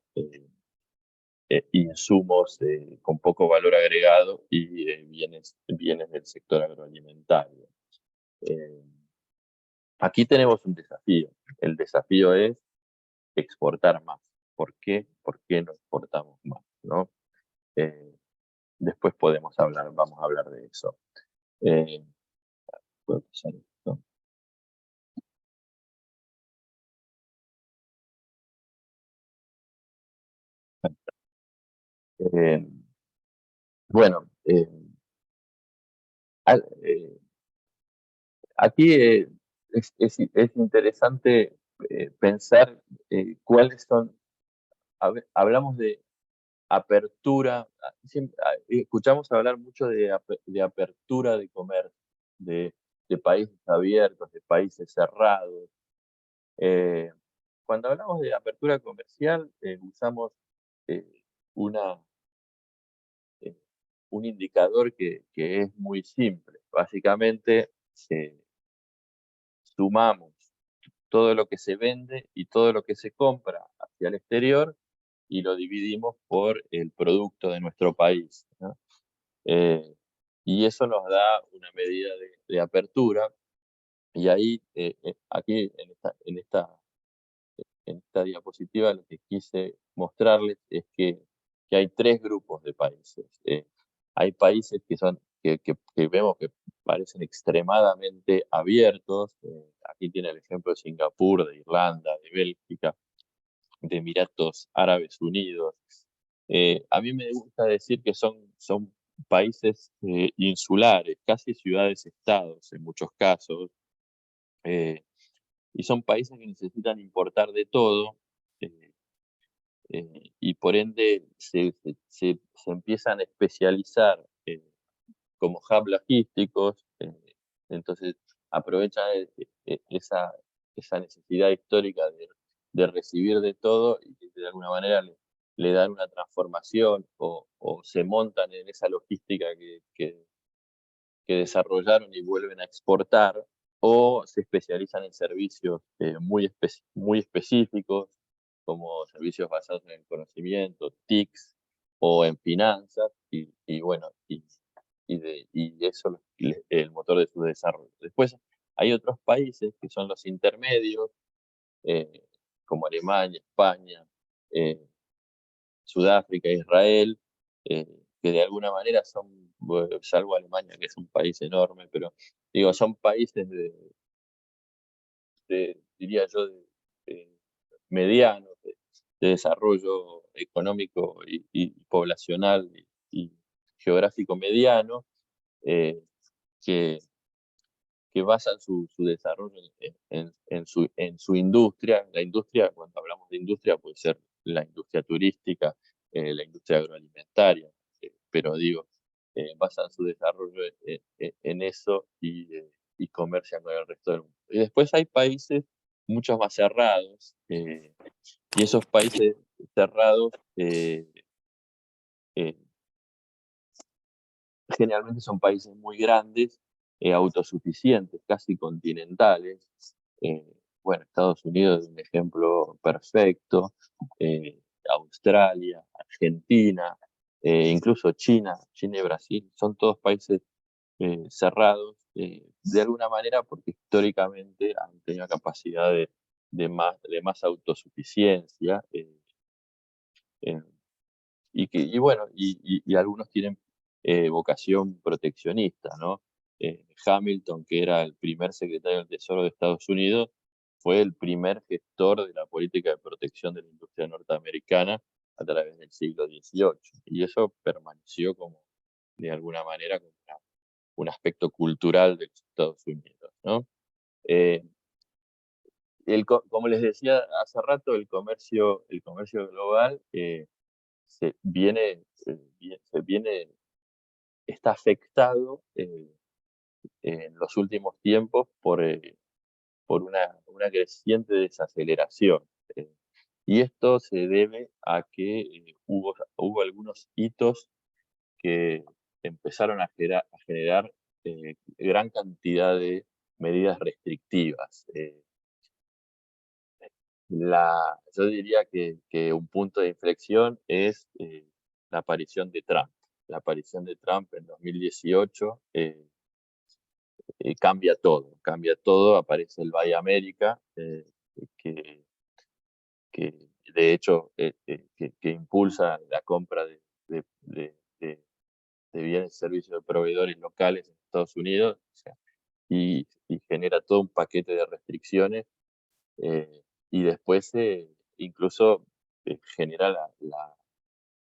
insumos con poco valor agregado y bienes del sector agroalimentario. Aquí tenemos un desafío. El desafío es exportar más. ¿Por qué? ¿Por qué no exportamos más? ¿No? Después vamos a hablar de eso. ¿Puedo pasar esto? Bueno, aquí es interesante pensar cuáles son, hablamos de apertura, escuchamos hablar mucho de apertura de comercio, de países abiertos, de países cerrados. Cuando hablamos de apertura comercial, usamos eh, una, eh, un indicador que es muy simple. Básicamente, sumamos todo lo que se vende y todo lo que se compra hacia el exterior y lo dividimos por el producto de nuestro país, ¿no? Y eso nos da una medida de apertura. Y ahí, aquí en esta diapositiva, lo que quise mostrarles es que hay tres grupos de países. Hay países que vemos que parecen extremadamente abiertos. Aquí tiene el ejemplo de Singapur, de Irlanda, de Bélgica, de Emiratos Árabes Unidos. A mí me gusta decir que son países insulares, casi ciudades-estados en muchos casos, y son países que necesitan importar de todo, eh, y por ende se empiezan a especializar como hub logísticos. Entonces aprovechan esa necesidad histórica de recibir de todo y que de alguna manera le dan una transformación o se montan en esa logística que desarrollaron y vuelven a exportar, o se especializan en servicios muy específicos, como servicios basados en el conocimiento, TICs, o en finanzas, y bueno, y eso es el motor de su desarrollo. Después hay otros países que son los intermedios, eh, como Alemania, España, eh, Sudáfrica, Israel, que de alguna manera son, bueno, salvo Alemania, que es un país enorme, pero digo, son países diría yo, de medianos, de desarrollo económico y poblacional y geográfico mediano, eh, que, que basan su desarrollo en su industria. La industria, cuando hablamos de industria, puede ser la industria turística, la industria agroalimentaria, pero digo, basan su desarrollo en eso y comercian con el resto del mundo. Y después hay países mucho más cerrados, y esos países cerrados eh, generalmente son países muy grandes, autosuficientes, casi continentales. Eh, bueno, Estados Unidos es un ejemplo perfecto, Australia, Argentina, incluso China y Brasil, son todos países cerrados, de alguna manera porque históricamente han tenido capacidad de más autosuficiencia, eh, y bueno, y algunos tienen vocación proteccionista, ¿no? Hamilton, que era el primer secretario del Tesoro de Estados Unidos, fue el primer gestor de la política de protección de la industria norteamericana a través del siglo XVIII. Y eso permaneció como, de alguna manera, como un aspecto cultural de los Estados Unidos, ¿no? Eh, como les decía hace rato, el comercio global se viene, está afectado en los últimos tiempos por una creciente desaceleración. Y esto se debe a que hubo algunos hitos que empezaron a generar gran cantidad de medidas restrictivas. Yo diría que un punto de inflexión es la aparición de Trump. La aparición de Trump en 2018 cambia todo, aparece el Buy America, que, que de hecho que impulsa la compra de bienes y servicios de proveedores locales en Estados Unidos, o sea, y genera todo un paquete de restricciones, y después incluso genera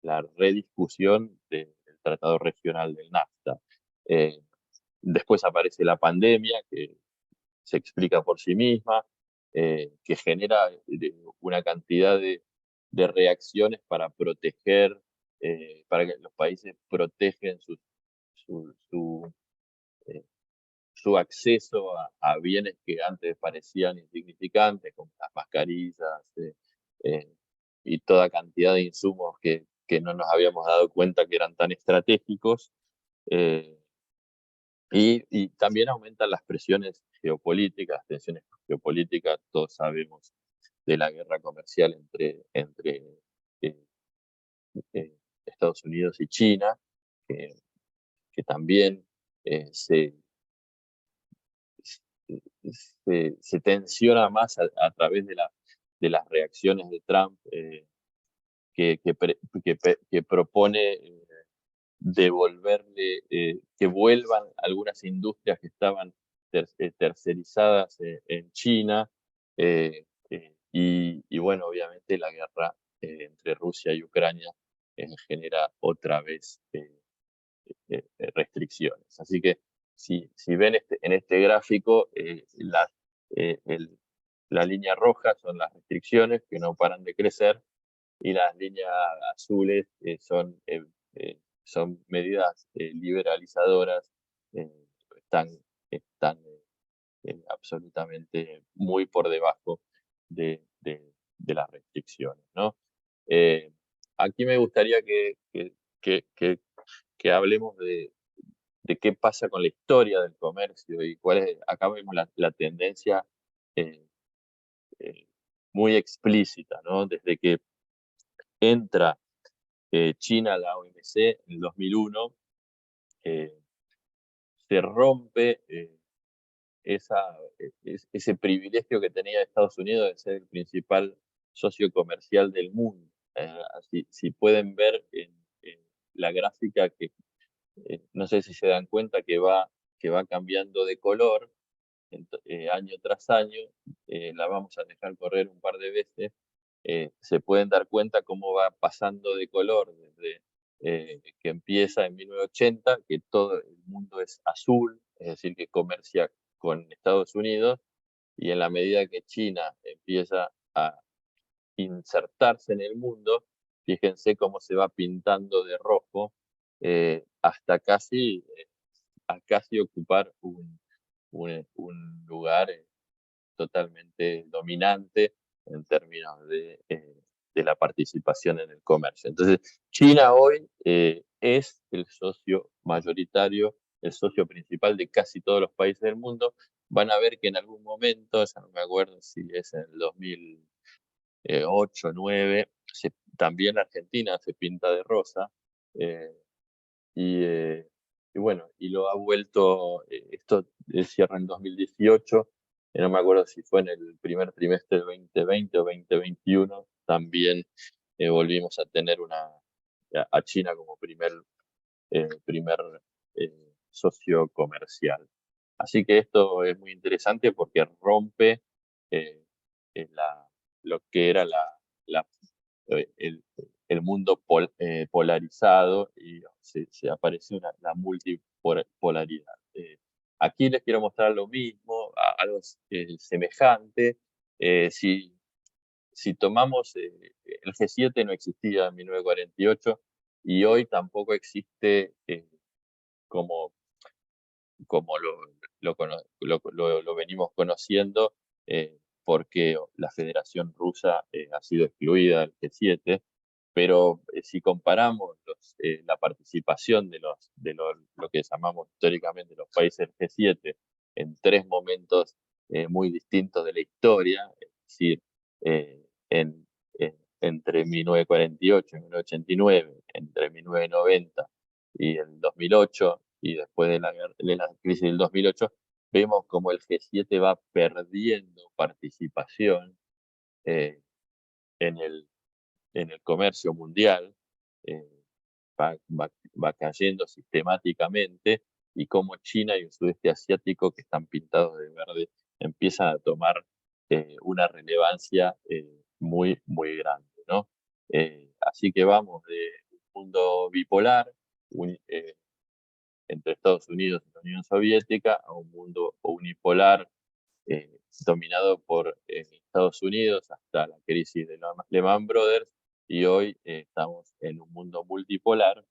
la rediscusión del Tratado Regional del NAFTA. Después aparece la pandemia, que se explica por sí misma, que genera una cantidad de reacciones para proteger, para que los países protegen su, su, eh, su acceso a bienes que antes parecían insignificantes, como las mascarillas y toda cantidad de insumos que no nos habíamos dado cuenta que eran tan estratégicos. Y también aumentan las presiones geopolíticas, tensiones geopolíticas. Todos sabemos de la guerra comercial entre eh, Estados Unidos y China, que también se se tensiona más a través de las reacciones de Trump, que propone devolverle, que vuelvan algunas industrias que estaban tercerizadas en China. Y bueno, obviamente la guerra entre Rusia y Ucrania genera otra vez restricciones. Así que si ven en este gráfico, la línea roja son las restricciones que no paran de crecer, y las líneas azules son medidas liberalizadoras. Están absolutamente muy por debajo de las restricciones, ¿no? Aquí me gustaría que hablemos de qué pasa con la historia del comercio y acá vemos la tendencia eh, muy explícita, ¿no? Desde que entra China a la OMC en el 2001, se rompe ese privilegio que tenía Estados Unidos de ser el principal socio comercial del mundo. Si pueden ver en la gráfica que no sé si se dan cuenta que va cambiando de color año tras año. La vamos a dejar correr un par de veces. Se pueden dar cuenta cómo va pasando de color desde que empieza en 1980, que todo el mundo es azul, es decir, que comercia con Estados Unidos, y en la medida que China empieza a insertarse en el mundo, fíjense cómo se va pintando de rojo hasta casi ocupar un lugar totalmente dominante en términos de la participación en el comercio. Entonces, China hoy es el socio mayoritario, el socio principal de casi todos los países del mundo. Van a ver que en algún momento, ya no me acuerdo si es en el 2008, 2009, también Argentina se pinta de rosa. Y bueno, y lo ha vuelto, esto cierra en 2018, no me acuerdo si fue en el primer trimestre del 2020 o 2021, también volvimos a tener a China como primer socio comercial. Así que esto es muy interesante porque rompe eh, lo que era el, el mundo polarizado, y se apareció la multipolaridad. Aquí les quiero mostrar lo mismo, algo semejante. Si tomamos, el G7 no existía en 1948 y hoy tampoco existe como lo venimos conociendo, porque la Federación Rusa ha sido excluida del G7, pero si comparamos la participación de lo que llamamos históricamente los países del G7 en tres momentos muy distintos de la historia, es decir, entre 1948 y 1989, entre 1990 y el 2008, y después de la crisis del 2008, vemos como el G7 va perdiendo participación en el comercio mundial, eh, va cayendo sistemáticamente, y como China y el sudeste asiático, que están pintados de verde, empiezan a tomar una relevancia muy, muy grande, ¿no? Así que vamos de un mundo bipolar, entre Estados Unidos y la Unión Soviética, a un mundo unipolar dominado por Estados Unidos hasta la crisis de Lehman Brothers, y hoy estamos en un mundo multipolar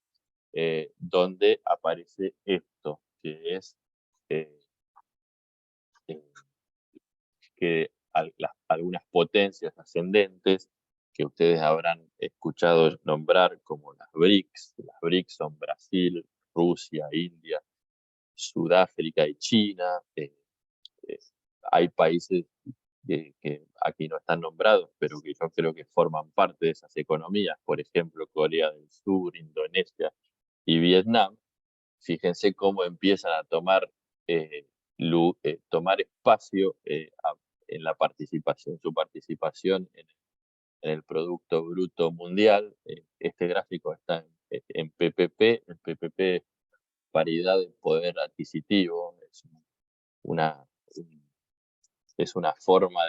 donde aparece esto, que es que algunas potencias ascendentes que ustedes habrán escuchado nombrar como las BRICS. Las BRICS son Brasil, Rusia, India, Sudáfrica y China. Hay países que aquí no están nombrados, pero que yo creo que forman parte de esas economías, por ejemplo, Corea del Sur, Indonesia y Vietnam. Fíjense cómo empiezan a tomar, tomar espacio en la participación, su participación en el Producto Bruto Mundial. Este gráfico está en PPP. El PPP es paridad de poder adquisitivo, es una forma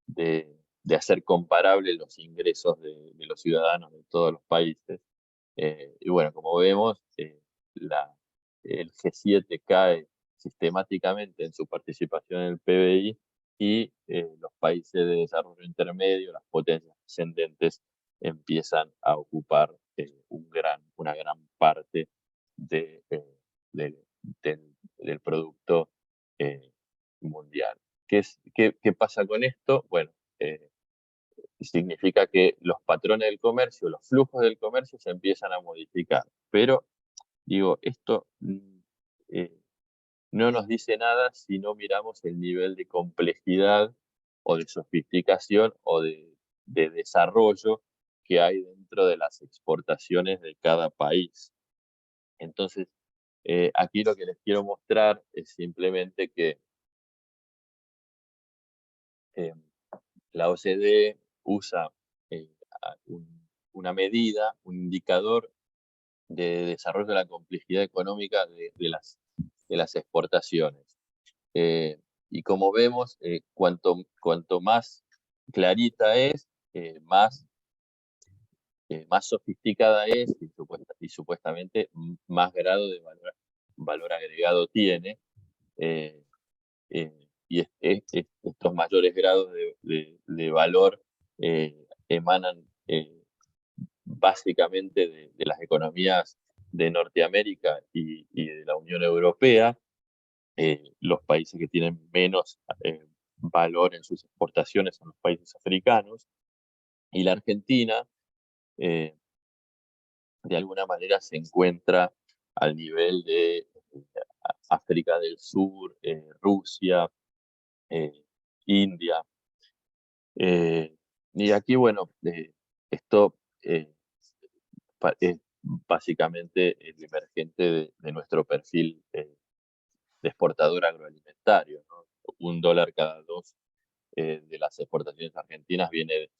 de hacer comparables los ingresos de los ciudadanos de todos los países. Y bueno, como vemos, el G7 cae sistemáticamente en su participación en el PBI, y los países de desarrollo intermedio, las potencias ascendentes, empiezan a ocupar una gran parte del, del producto mundial. ¿Qué pasa con esto? Bueno, significa que los patrones del comercio, los flujos del comercio se empiezan a modificar. Pero, digo, esto no nos dice nada si no miramos el nivel de complejidad o de sofisticación o de desarrollo que hay dentro de las exportaciones de cada país. Entonces, aquí lo que les quiero mostrar es simplemente que la OCDE usa una medida, un indicador de desarrollo de la complejidad económica de las exportaciones. Y como vemos, cuanto más clarita es, más sofisticada es, y supuestamente más grado de valor agregado tiene. Y estos mayores grados de valor emanan básicamente de las economías de Norteamérica y de la Unión Europea. Los países que tienen menos valor en sus exportaciones son los países africanos, y la Argentina de alguna manera se encuentra al nivel de África del Sur, Rusia, India. Y aquí, bueno, esto es básicamente el emergente de nuestro perfil de exportador agroalimentario, ¿no? $1 cada 2 de las exportaciones argentinas viene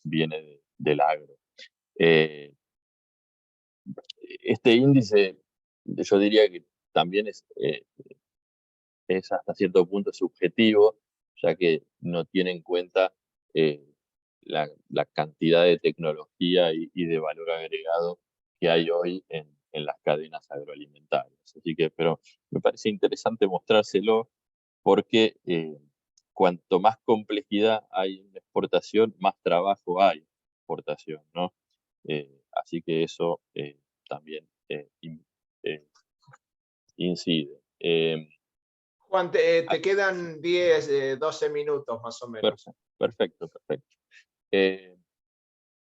del agro. Este índice, yo diría que también es hasta cierto punto subjetivo, ya que no tiene en cuenta la cantidad de tecnología y de valor agregado que hay hoy en las cadenas agroalimentarias. Así que, pero me parece interesante mostrárselo porque cuanto más complejidad hay en la exportación, más trabajo hay en la exportación, ¿no? Así que eso también incide. Juan, te quedan 10, 12 minutos más o menos. Perfecto.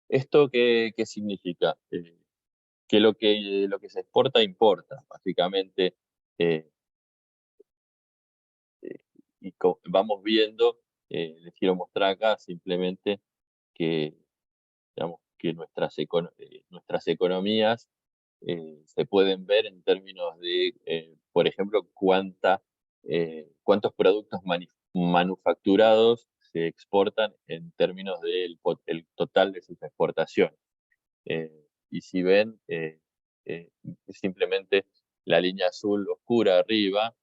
¿Esto qué significa? Que lo que se exporta importa, básicamente. Y vamos viendo, les quiero mostrar acá simplemente que, digamos, que nuestras economías se pueden ver en términos de, por ejemplo, cuántos productos manufacturados se exportan en términos del el total de sus exportaciones. Y si ven, simplemente la línea azul oscura arriba,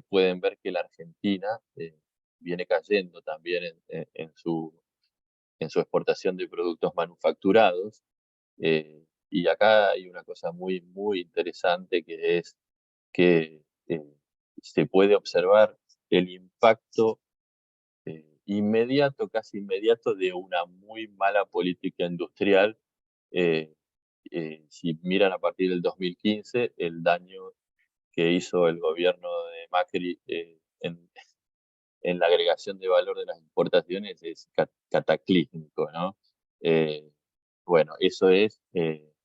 pueden ver que la Argentina viene cayendo también en su exportación de productos manufacturados. Y acá hay una cosa muy, muy interesante, que es que se puede observar el impacto inmediato, casi inmediato, de una muy mala política industrial. Si miran a partir del 2015, el daño que hizo el gobierno de Macri en la agregación de valor de las importaciones es cataclísmico, ¿no? Bueno, eso es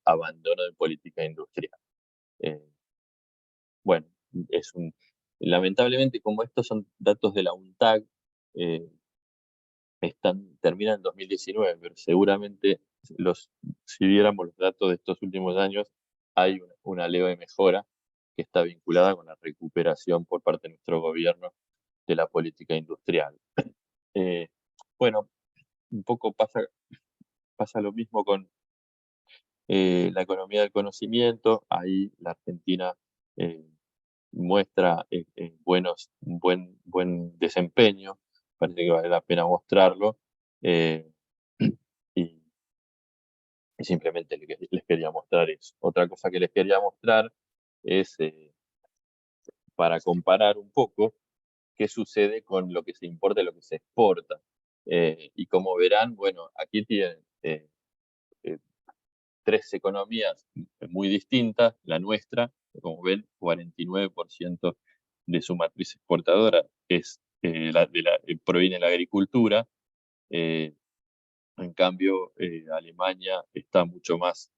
abandono de política industrial. Bueno, lamentablemente, como estos son datos de la UNTAC, terminan en 2019, pero seguramente si viéramos los datos de estos últimos años, hay una leve mejora que está vinculada con la recuperación por parte de nuestro gobierno de la política industrial. Bueno, un poco pasa lo mismo con la economía del conocimiento. Ahí la Argentina muestra un buen desempeño, parece que vale la pena mostrarlo, y simplemente les quería mostrar eso. Otra cosa que les quería mostrar es, para comparar un poco, qué sucede con lo que se importa y lo que se exporta. Y como verán, bueno, aquí tienen 3 economías muy distintas. La nuestra, como ven, 49% de su matriz exportadora proviene de la agricultura. En cambio, Alemania está mucho más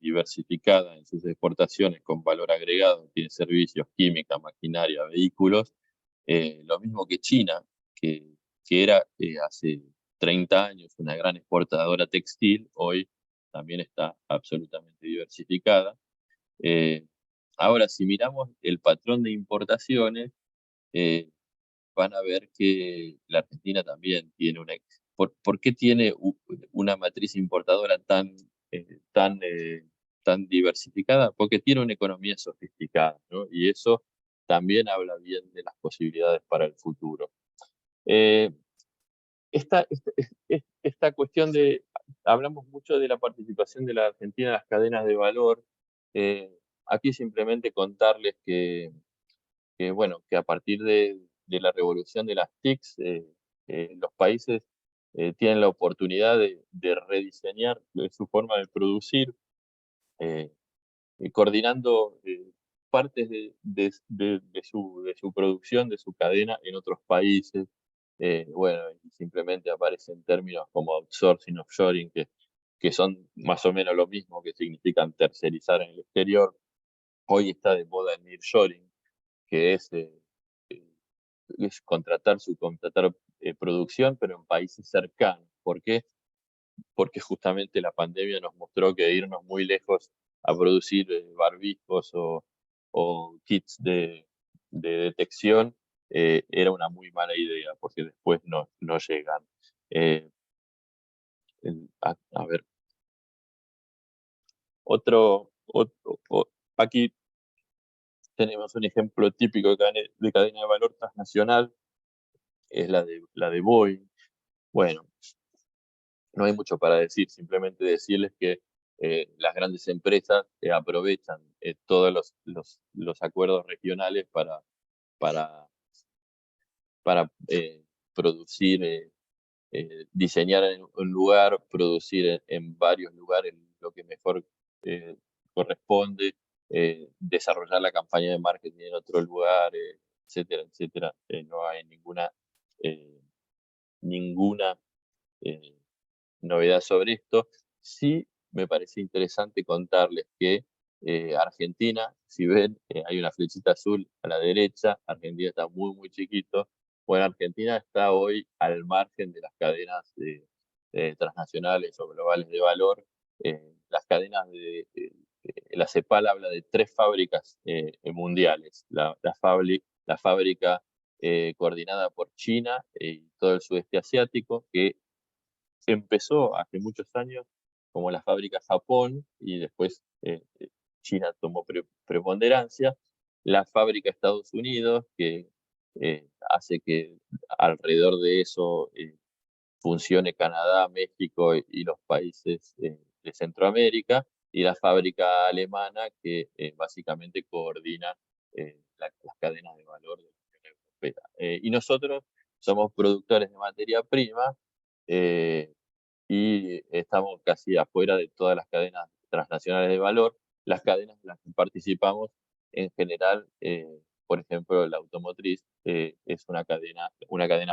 diversificada en sus exportaciones, con valor agregado, tiene servicios, química, maquinaria, vehículos. Lo mismo que China, que era hace 30 años una gran exportadora textil, hoy también está absolutamente diversificada. Ahora, si miramos el patrón de importaciones, van a ver que la Argentina también tiene ¿Por qué tiene una matriz importadora tan diversificada? Porque tiene una economía sofisticada, ¿no? Y eso también habla bien de las posibilidades para el futuro. Esta cuestión hablamos mucho de la participación de la Argentina en las cadenas de valor. Aquí simplemente contarles que a partir de la revolución de las TICs, los países tienen la oportunidad de rediseñar su forma de producir, coordinando partes de su producción, de su cadena en otros países. Bueno, y simplemente aparecen términos como outsourcing, offshoring, que son más o menos lo mismo, que significan tercerizar en el exterior. Hoy está de moda el nearshoring, que es subcontratar producción, pero en países cercanos. ¿Por qué? Porque justamente la pandemia nos mostró que irnos muy lejos a producir barbijos o kits de detección era una muy mala idea, porque después no llegan. A ver, aquí tenemos un ejemplo típico de cadena de valor transnacional, es la de Boeing. Bueno, no hay mucho para decir, simplemente decirles que las grandes empresas aprovechan todos los acuerdos regionales para producir, diseñar en un lugar, producir en varios lugares lo que mejor corresponde, desarrollar la campaña de marketing en otro lugar, etcétera, etcétera. No hay ninguna novedad sobre esto. Sí me parece interesante contarles que Argentina, si ven, hay una flechita azul a la derecha, Argentina está muy, muy chiquito. Bueno, Argentina está hoy al margen de las cadenas transnacionales o globales de valor. Las cadenas la CEPAL habla de 3 fábricas mundiales. La fábrica coordinada por China y todo el sudeste asiático, que empezó hace muchos años como la fábrica Japón y después China tomó preponderancia. La fábrica Estados Unidos, que hace que alrededor de eso funcione Canadá, México y los países de Centroamérica. Y la fábrica alemana, que básicamente coordina las cadenas de valor de la Unión Europea. Y nosotros somos productores de materia prima y estamos casi afuera de todas las cadenas transnacionales de valor. Las cadenas en las que participamos en general, por ejemplo, la automotriz es una cadena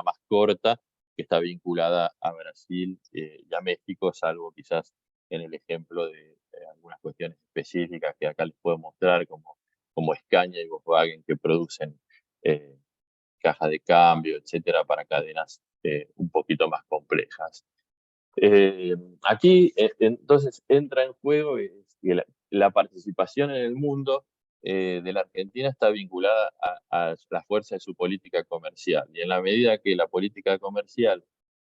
más corta que está vinculada a Brasil y a México, salvo quizás en el ejemplo de algunas cuestiones específicas que acá les puedo mostrar, como Scania y Volkswagen, que producen caja de cambio, etcétera, para cadenas un poquito más complejas. Aquí entonces entra en juego que la participación en el mundo de la Argentina está vinculada a la fuerza de su política comercial. Y en la medida que la política comercial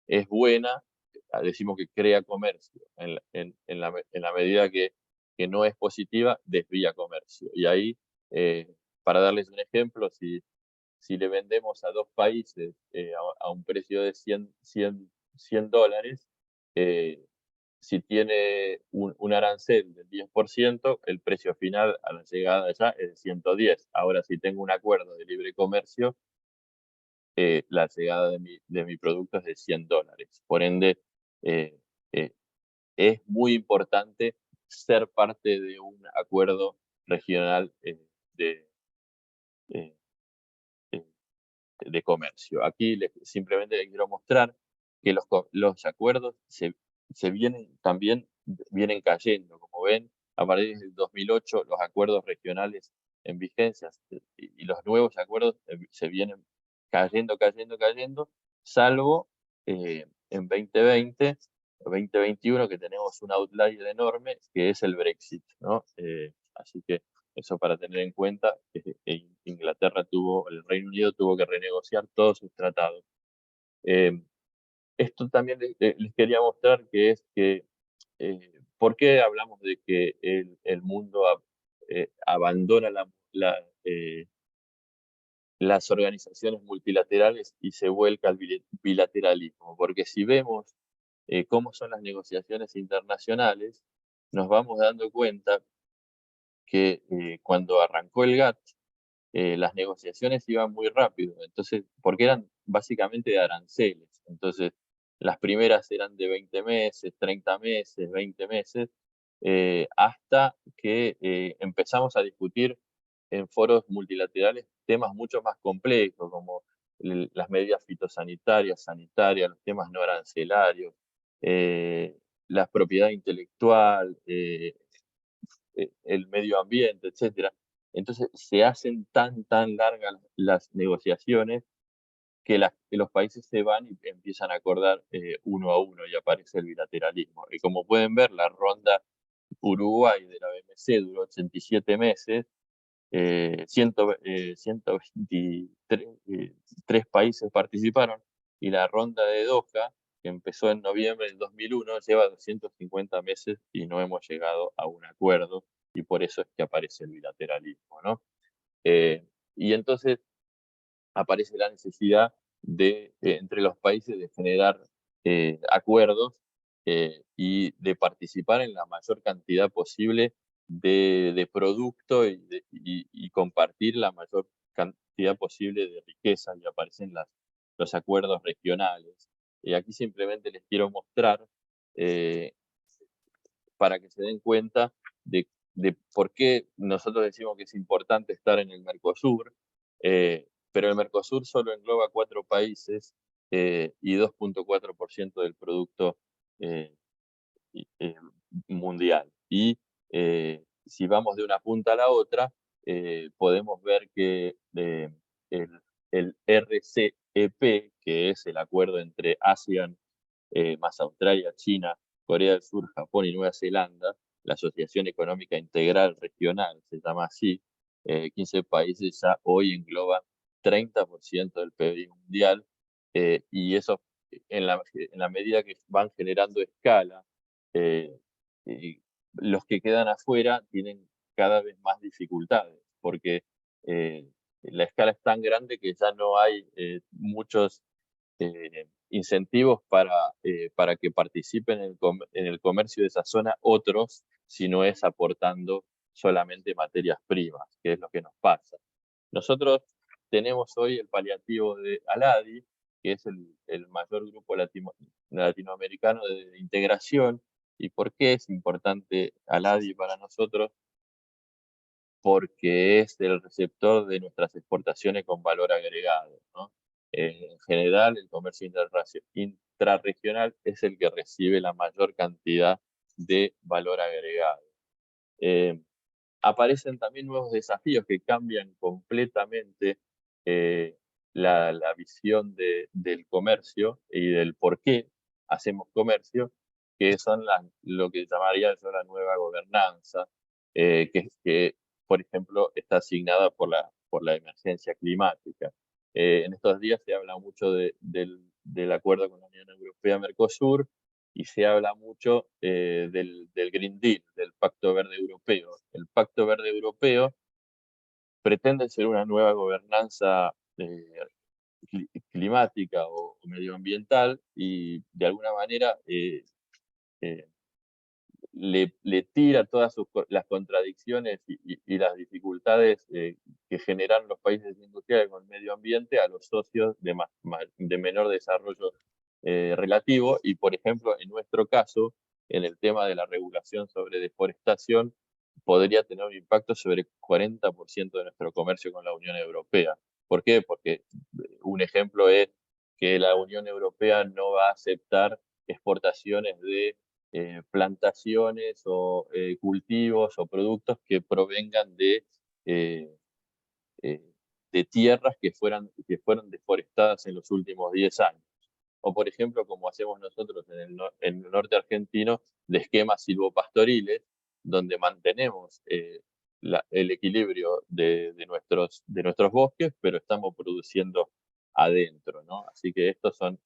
es buena, decimos que crea comercio. En la medida que no es positiva, desvía comercio. Y ahí, para darles un ejemplo, si le vendemos a dos países a un precio de $100, si tiene un arancel del 10%, el precio final a la llegada allá es de 110. Ahora, si tengo un acuerdo de libre comercio, la llegada de mi producto es de $100. Por ende, eh, eh, es muy importante ser parte de un acuerdo regional de, eh, eh, de comercio. Aquí simplemente les quiero mostrar que los acuerdos también vienen cayendo. Como ven, a partir del 2008 los acuerdos regionales en vigencia y los nuevos acuerdos se vienen cayendo, salvo en 2020 o 2021, que tenemos un outlier enorme, que es el Brexit, ¿no? Así que eso para tener en cuenta, el Reino Unido tuvo que renegociar todos sus tratados. Esto también les quería mostrar que es que, ¿por qué hablamos de que el mundo abandona las organizaciones multilaterales y se vuelca al bilateralismo? Porque si vemos cómo son las negociaciones internacionales, nos vamos dando cuenta que cuando arrancó el GATT, las negociaciones iban muy rápido, entonces, porque eran básicamente de aranceles. Entonces, las primeras eran de 20 meses, 30 meses, 20 meses, hasta que empezamos a discutir en foros multilaterales temas mucho más complejos, como las medidas fitosanitarias, sanitarias, los temas no arancelarios, la propiedad intelectual, el medio ambiente, etcétera. Entonces se hacen tan largas las negociaciones que los países se van y empiezan a acordar uno a uno y aparece el bilateralismo. Y como pueden ver, la ronda Uruguay de la BMC duró 87 meses, 123 países participaron, y la ronda de Doha, que empezó en noviembre del 2001, lleva 250 meses y no hemos llegado a un acuerdo, y por eso es que aparece el bilateralismo, ¿no? Y entonces aparece la necesidad entre los países de generar acuerdos y de participar en la mayor cantidad posible de producto y compartir la mayor cantidad posible de riqueza, y aparecen los acuerdos regionales. Y aquí simplemente les quiero mostrar eh, para que se den cuenta de por qué nosotros decimos que es importante estar en el Mercosur, pero el Mercosur solo engloba 4 países y 2.4% del producto eh, eh, mundial. Y si vamos de una punta a la otra, podemos ver que el RCEP, que es el acuerdo entre ASEAN más Australia, China, Corea del Sur, Japón y Nueva Zelanda, la Asociación Económica Integral Regional, se llama así, 15 países ya hoy engloban 30% del PIB mundial, y eso en la medida que van generando escala, y los que quedan afuera tienen cada vez más dificultades, porque la escala es tan grande que ya no hay muchos incentivos para que participen en el comercio de esa zona otros, si no es aportando solamente materias primas, que es lo que nos pasa. Nosotros tenemos hoy el paliativo de Aladi, que es el mayor grupo latinoamericano de integración. ¿Y por qué es importante al ADI para nosotros? Porque es el receptor de nuestras exportaciones con valor agregado, ¿no? En general, el comercio intrarregional es el que recibe la mayor cantidad de valor agregado. Aparecen también nuevos desafíos que cambian completamente la visión del comercio y del por qué hacemos comercio, que son lo que llamaría yo la nueva gobernanza, que, por ejemplo, está asignada por la emergencia climática. En estos días se habla mucho del acuerdo con la Unión Europea-Mercosur, y se habla mucho del Green Deal, del Pacto Verde Europeo. El Pacto Verde Europeo pretende ser una nueva gobernanza climática o medioambiental, y de alguna manera le tira todas las contradicciones y las dificultades que generan los países industriales con el medio ambiente a los socios de menor desarrollo relativo. Y, por ejemplo, en nuestro caso, en el tema de la regulación sobre deforestación, podría tener un impacto sobre el 40% de nuestro comercio con la Unión Europea. ¿Por qué? Porque un ejemplo es que la Unión Europea no va a aceptar exportaciones de plantaciones o cultivos o productos que provengan de tierras que fueron deforestadas en los últimos 10 años. O, por ejemplo, como hacemos nosotros en el norte argentino, de esquemas silvopastoriles, donde mantenemos el equilibrio de nuestros bosques, pero estamos produciendo adentro, ¿no? Así que estos son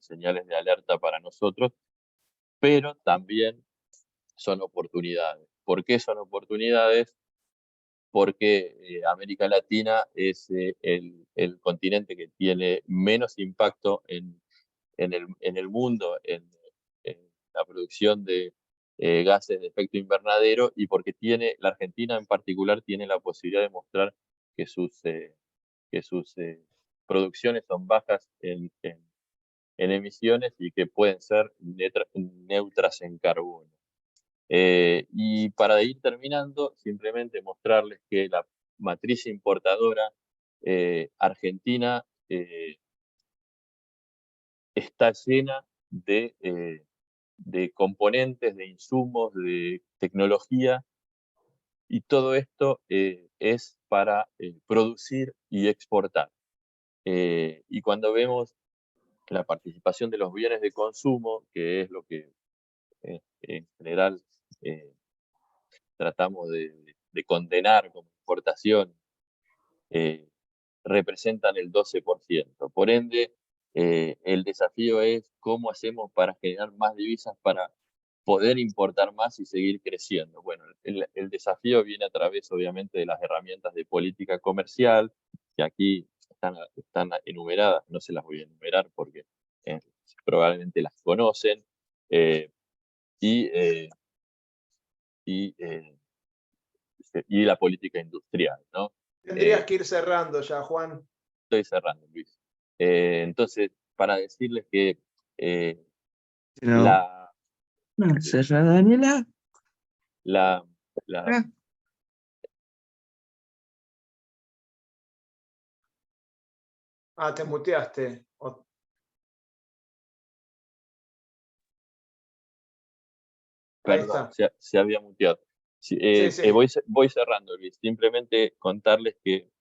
señales de alerta para nosotros, pero también son oportunidades. ¿Por qué son oportunidades? Porque América Latina es el continente que tiene menos impacto en el mundo en la producción de gases de efecto invernadero, y porque la Argentina en particular tiene la posibilidad de mostrar que sus producciones son bajas en emisiones y que pueden ser neutras en carbono. Y para ir terminando, simplemente mostrarles que la matriz importadora argentina está llena de componentes, de insumos, de tecnología, y todo esto es para producir y exportar. Y cuando vemos la participación de los bienes de consumo, que es lo que en general tratamos de condenar como exportación, representan el 12%. Por ende, el desafío es cómo hacemos para generar más divisas para poder importar más y seguir creciendo. Bueno, el desafío viene a través, obviamente, de las herramientas de política comercial, que aquí están enumeradas, no se las voy a enumerar porque probablemente las conocen, y la política industrial, ¿no? Tendrías que ir cerrando ya, Juan. Estoy cerrando, Luis. Entonces, para decirles que cerra, Daniela. Te muteaste. Perdón, se había muteado. Sí. Voy cerrando, Luis. Simplemente contarles que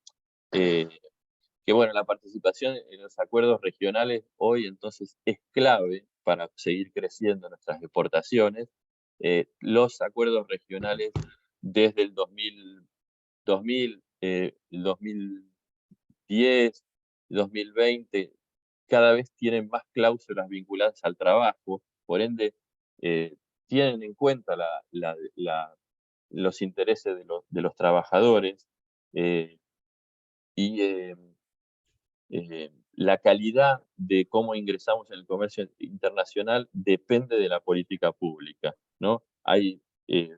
bueno, la participación en los acuerdos regionales hoy entonces es clave para seguir creciendo nuestras exportaciones. Los acuerdos regionales desde el 2010, 2020, cada vez tienen más cláusulas vinculadas al trabajo, por ende tienen en cuenta los intereses de los trabajadores, y la calidad de cómo ingresamos en el comercio internacional depende de la política pública, ¿no? Hay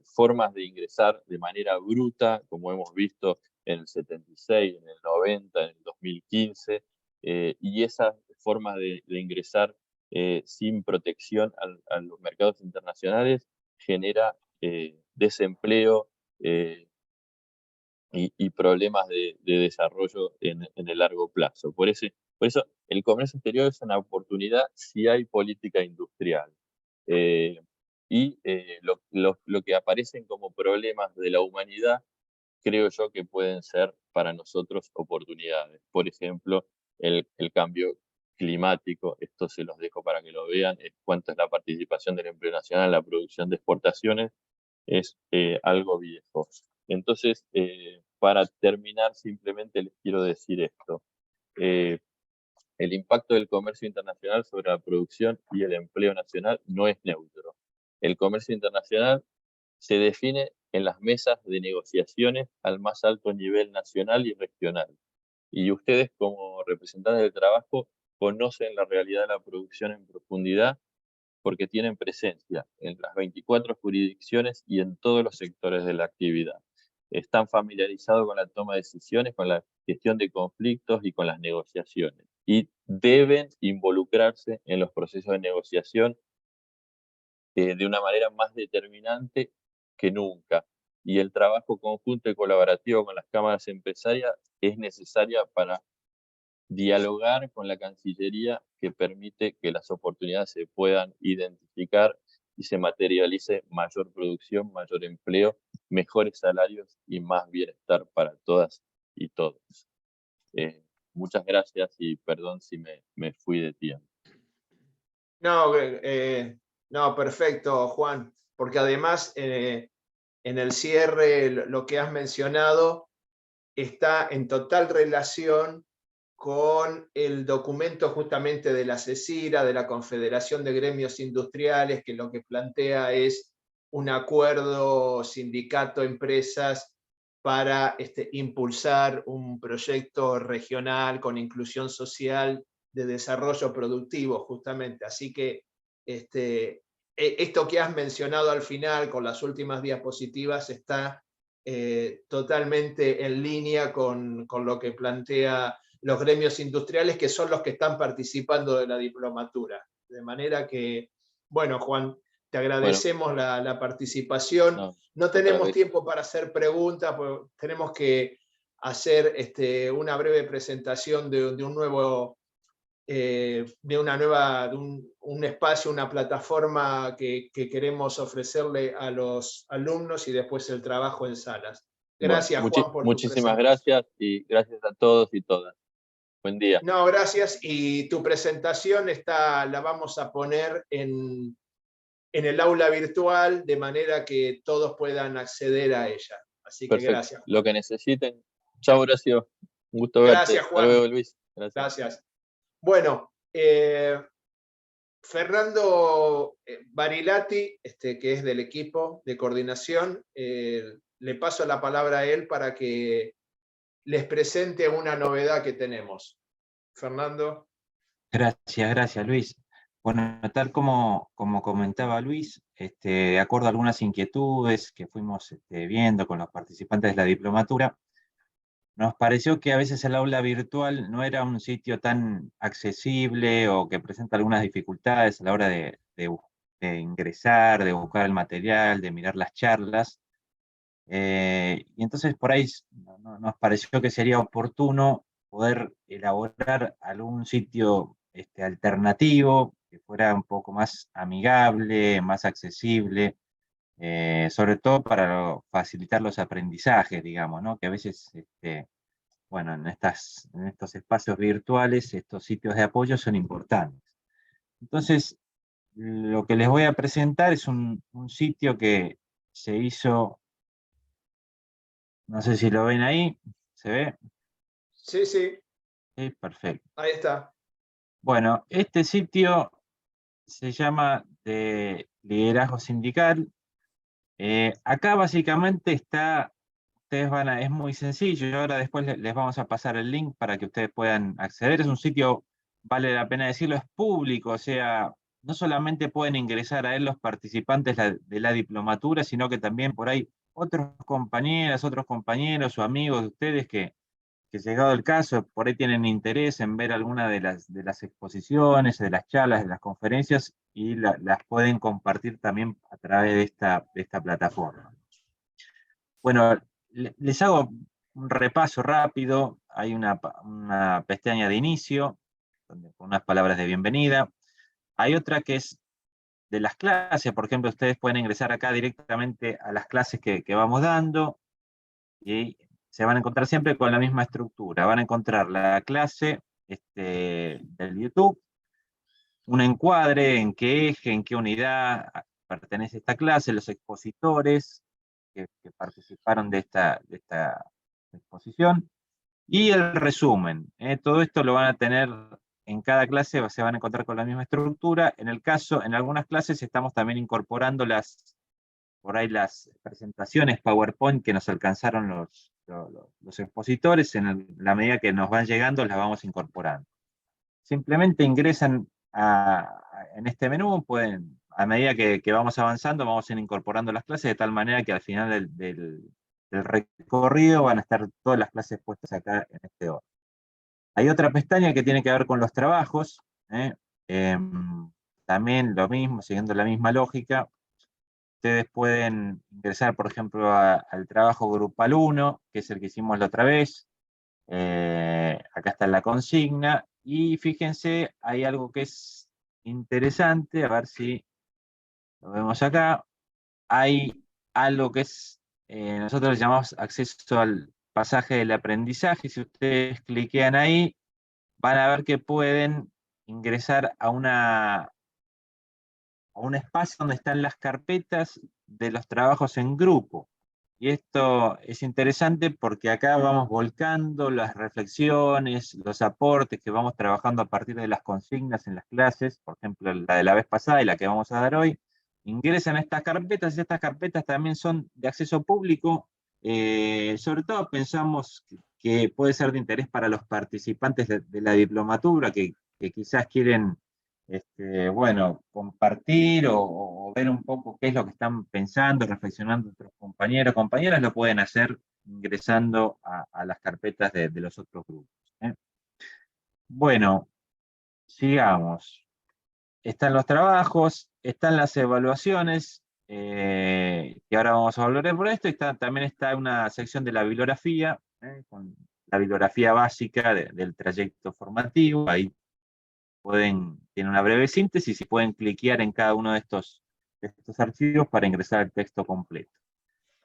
formas de ingresar de manera bruta, como hemos visto en el 76, en el 90, en el 2015, y esas formas de ingresar sin protección a los mercados internacionales genera desempleo y problemas de desarrollo en el largo plazo. Por eso el comercio exterior es una oportunidad si hay política industrial. Lo que aparecen como problemas de la humanidad, creo yo que pueden ser para nosotros oportunidades. Por ejemplo, el cambio climático, esto se los dejo para que lo vean, es cuánto es la participación del empleo nacional en la producción de exportaciones, es algo viejo. Entonces, para terminar, simplemente les quiero decir esto. El impacto del comercio internacional sobre la producción y el empleo nacional no es neutro. El comercio internacional se define en las mesas de negociaciones al más alto nivel nacional y regional. Y ustedes, como representantes del trabajo, conocen la realidad de la producción en profundidad porque tienen presencia en las 24 jurisdicciones y en todos los sectores de la actividad. Están familiarizados con la toma de decisiones, con la gestión de conflictos y con las negociaciones. Y deben involucrarse en los procesos de negociación de una manera más determinante que nunca. Y el trabajo conjunto y colaborativo con las cámaras empresarias es necesaria para dialogar con la Cancillería, que permite que las oportunidades se puedan identificar y se materialice mayor producción, mayor empleo, mejores salarios y más bienestar para todas y todos. Muchas gracias y perdón si me fui de tiempo. No, perfecto, Juan, porque además en el cierre lo que has mencionado está en total relación con el documento justamente de la CECIRA, de la Confederación de Gremios Industriales, que lo que plantea es un acuerdo sindicato-empresas para impulsar un proyecto regional con inclusión social de desarrollo productivo, justamente. Así que esto que has mencionado al final, con las últimas diapositivas, está totalmente en línea con lo que plantea los gremios industriales, que son los que están participando de la diplomatura. De manera que, bueno, Juan, te agradecemos la participación. No tenemos tiempo para hacer preguntas, porque tenemos que hacer una breve presentación de un nuevo, un espacio, una plataforma que queremos ofrecerle a los alumnos y después el trabajo en salas. Gracias, Bueno, Juan, por muchísimas tu gracias y gracias a todos y todas. Buen día. No, gracias. Y tu presentación la vamos a poner en el aula virtual, de manera que todos puedan acceder a ella. Así que Perfecto. gracias, Juan. Lo que necesiten. Chao, Horacio. Un gusto verte. Gracias, Juan. Hasta luego, Luis. Gracias. Bueno, Fernando Barilati, que es del equipo de coordinación, le paso la palabra a él para que les presente una novedad que tenemos. Fernando. Gracias, Luis. Bueno, tal como comentaba Luis, de acuerdo a algunas inquietudes que fuimos viendo con los participantes de la diplomatura, nos pareció que a veces el aula virtual no era un sitio tan accesible o que presenta algunas dificultades a la hora de ingresar, de buscar el material, de mirar las charlas. Y entonces por ahí nos pareció que sería oportuno poder elaborar algún sitio alternativo, que fuera un poco más amigable, más accesible, sobre todo para facilitar los aprendizajes, digamos, ¿no? Que a veces, bueno, en estos espacios virtuales, estos sitios de apoyo son importantes. Entonces, lo que les voy a presentar es un sitio que se hizo. No sé si lo ven ahí, ¿se ve? Sí, sí. Sí, perfecto. Ahí está. Bueno, este sitio se llama de liderazgo sindical. Acá básicamente está, es muy sencillo, y ahora después les vamos a pasar el link para que ustedes puedan acceder. Es un sitio, vale la pena decirlo, es público, o sea, no solamente pueden ingresar a él los participantes de la diplomatura, sino que también por ahí otros compañeros o amigos de ustedes que que llegado el caso, por ahí tienen interés en ver alguna de las exposiciones, de las charlas, de las conferencias, y las pueden compartir también a través de esta plataforma. Bueno, les hago un repaso rápido. Hay una pestaña de inicio, con unas palabras de bienvenida. Hay otra que es de las clases. Por ejemplo, ustedes pueden ingresar acá directamente a las clases que vamos dando, y se van a encontrar siempre con la misma estructura. Van a encontrar la clase del YouTube, un encuadre, en qué eje, en qué unidad pertenece esta clase, los expositores que participaron de esta exposición, y el resumen. Todo esto lo van a tener en cada clase, se van a encontrar con la misma estructura. En algunas clases estamos también incorporando por ahí las presentaciones PowerPoint que nos alcanzaron los expositores. En la medida que nos van llegando, las vamos incorporando. Simplemente ingresan en este menú, a medida que vamos avanzando, vamos a ir incorporando las clases de tal manera que al final del recorrido van a estar todas las clases puestas acá en este orden. Hay otra pestaña que tiene que ver con los trabajos, también lo mismo, siguiendo la misma lógica. Ustedes pueden ingresar, por ejemplo, al trabajo grupal 1, que es el que hicimos la otra vez. Acá está la consigna, y fíjense, hay algo que es interesante, a ver si lo vemos acá. Hay algo que nosotros le llamamos acceso al pasaje del aprendizaje. Si ustedes cliquean ahí, van a ver que pueden ingresar a un espacio donde están las carpetas de los trabajos en grupo. Y esto es interesante porque acá vamos volcando las reflexiones, los aportes que vamos trabajando a partir de las consignas en las clases, por ejemplo, la de la vez pasada y la que vamos a dar hoy. Ingresan a estas carpetas, y estas carpetas también son de acceso público. Sobre todo pensamos que puede ser de interés para los participantes de la diplomatura que quizás quieren bueno, compartir o ver un poco qué es lo que están pensando, reflexionando otros compañeros, compañeras, lo pueden hacer ingresando a las carpetas de los otros grupos. Bueno, sigamos. Están los trabajos, están las evaluaciones, que ahora vamos a volver por esto, y también está una sección de la bibliografía, con la bibliografía básica del trayecto formativo. Ahí tiene una breve síntesis y pueden cliquear en cada uno de estos archivos para ingresar al texto completo.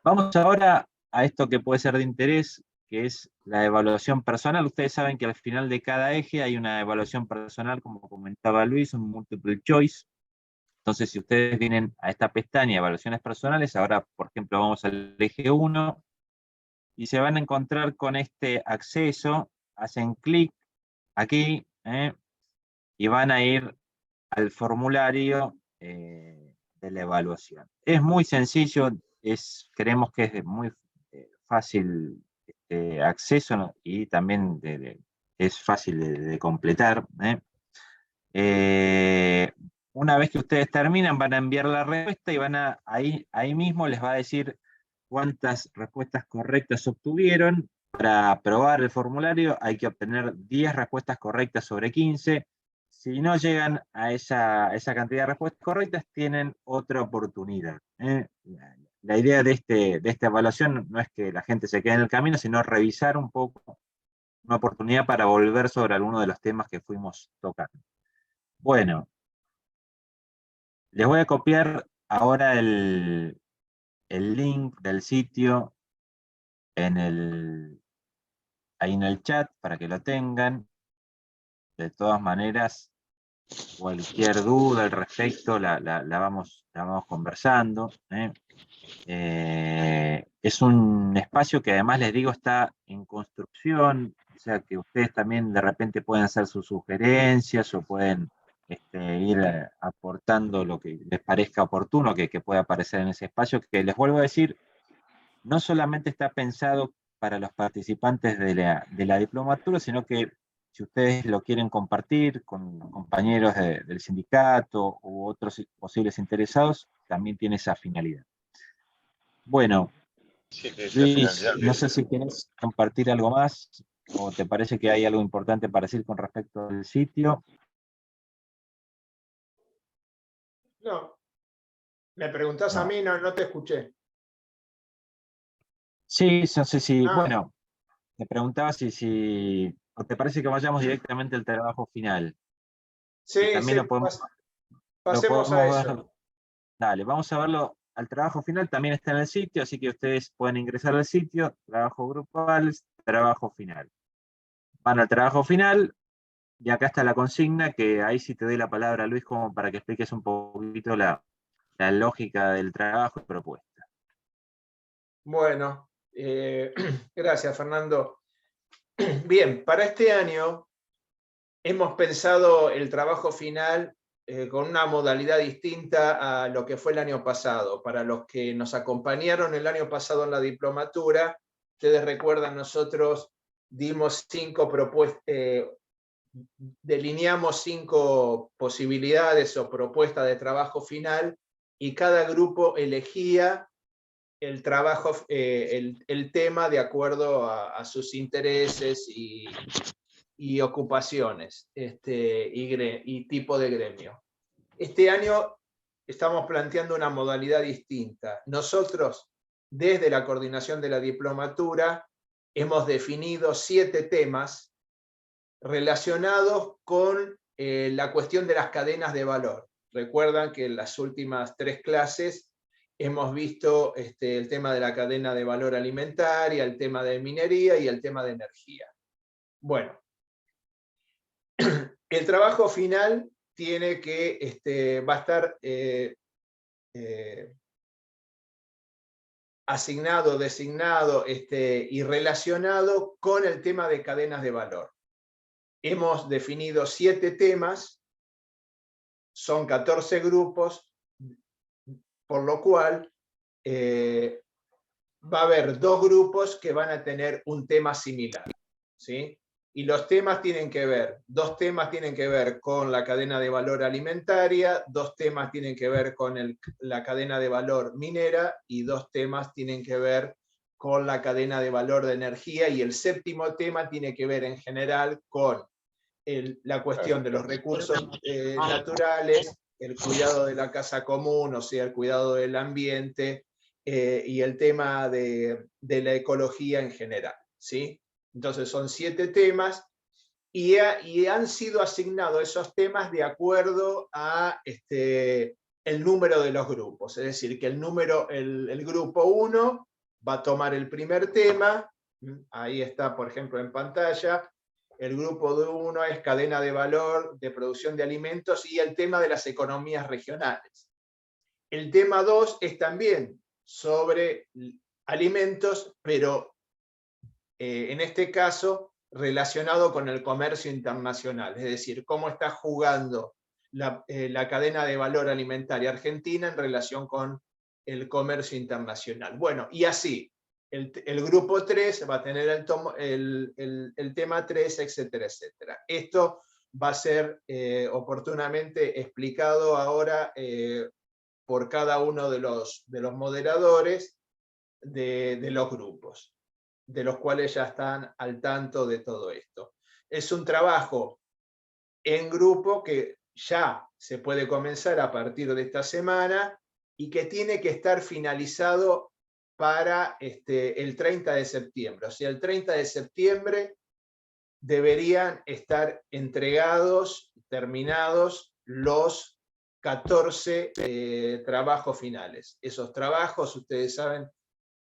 Vamos ahora a esto que puede ser de interés, que es la evaluación personal. Ustedes saben que al final de cada eje hay una evaluación personal, como comentaba Luis, un multiple choice. Entonces, si ustedes vienen a esta pestaña, evaluaciones personales, ahora, por ejemplo, vamos al eje 1, y se van a encontrar con este acceso, hacen clic aquí, y van a ir al formulario de la evaluación. Es muy sencillo, creemos que es de muy fácil acceso, ¿no? Y también es fácil de completar. Una vez que ustedes terminan, van a enviar la respuesta y ahí mismo les va a decir cuántas respuestas correctas obtuvieron. Para aprobar el formulario hay que obtener 10 respuestas correctas sobre 15. Si no llegan a esa cantidad de respuestas correctas, tienen otra oportunidad. La idea de esta evaluación no es que la gente se quede en el camino, sino revisar un poco, una oportunidad para volver sobre alguno de los temas que fuimos tocando. Bueno, les voy a copiar ahora el link del sitio ahí en el chat para que lo tengan. De todas maneras, cualquier duda al respecto la vamos conversando. Es un espacio que además les digo está en construcción, o sea que ustedes también de repente pueden hacer sus sugerencias o pueden ir aportando lo que les parezca oportuno que pueda aparecer en ese espacio, que les vuelvo a decir, no solamente está pensado para los participantes de la diplomatura, sino que si ustedes lo quieren compartir con compañeros del sindicato u otros posibles interesados, también tiene esa finalidad. Bueno, Luis, no sé si quieres compartir algo más. ¿O te parece que hay algo importante para decir con respecto al sitio? No, me preguntás a No. mí, no te escuché. Sí, no sé si, Ah, bueno, te preguntaba o te parece que vayamos directamente al trabajo final. Que sí, también sí, lo pasemos a podemos ver. eso. Dale, vamos a verlo. Al trabajo final también está en el sitio, así que ustedes pueden ingresar al sitio, trabajo grupal, trabajo final. Van al trabajo final, y acá está la consigna, que ahí sí te doy la palabra, Luis, como para que expliques un poquito la lógica del trabajo y propuesta. Bueno, gracias, Fernando. Bien, para este año hemos pensado el trabajo final con una modalidad distinta a lo que fue el año pasado. Para los que nos acompañaron el año pasado en la diplomatura, ustedes recuerdan, nosotros dimos 5 propuestas, delineamos 5 posibilidades o propuestas de trabajo final, y cada grupo elegía el trabajo, el tema de acuerdo a sus intereses y ocupaciones y tipo de gremio. Este año estamos planteando una modalidad distinta. Nosotros, desde la coordinación de la diplomatura, hemos definido 7 temas relacionados con la cuestión de las cadenas de valor. Recuerdan que en las últimas 3 clases hemos visto el tema de la cadena de valor alimentaria, el tema de minería y el tema de energía. Bueno, el trabajo final tiene que, va a estar asignado, designado y relacionado con el tema de cadenas de valor. Hemos definido 7 temas, son 14 grupos, por lo cual va a haber 2 grupos que van a tener un tema similar, ¿sí? Y los temas tienen que ver, 2 temas tienen que ver con la cadena de valor alimentaria, 2 temas tienen que ver con la cadena de valor minera, y 2 temas tienen que ver con la cadena de valor de energía, y el 7º tema tiene que ver en general con la cuestión de los recursos naturales, el cuidado de la casa común, o sea, el cuidado del ambiente, y el tema de la ecología en general, ¿sí? Entonces son 7 temas, y han sido asignados esos temas de acuerdo a el número de los grupos. Es decir, que el grupo 1 va a tomar el primer tema, ahí está, por ejemplo, en pantalla. El grupo 1 es cadena de valor de producción de alimentos y el tema de las economías regionales. El tema 2 es también sobre alimentos, pero en este caso relacionado con el comercio internacional, es decir, cómo está jugando la cadena de valor alimentaria argentina en relación con el comercio internacional. Bueno, y así, el grupo 3 va a tener el tema 3, etcétera, etcétera. Esto va a ser oportunamente explicado ahora por cada uno de los moderadores de los grupos, de los cuales ya están al tanto de todo esto. Es un trabajo en grupo que ya se puede comenzar a partir de esta semana y que tiene que estar finalizado para el 30 de septiembre. O sea, el 30 de septiembre deberían estar entregados, terminados los 14 trabajos finales. Esos trabajos, ustedes saben,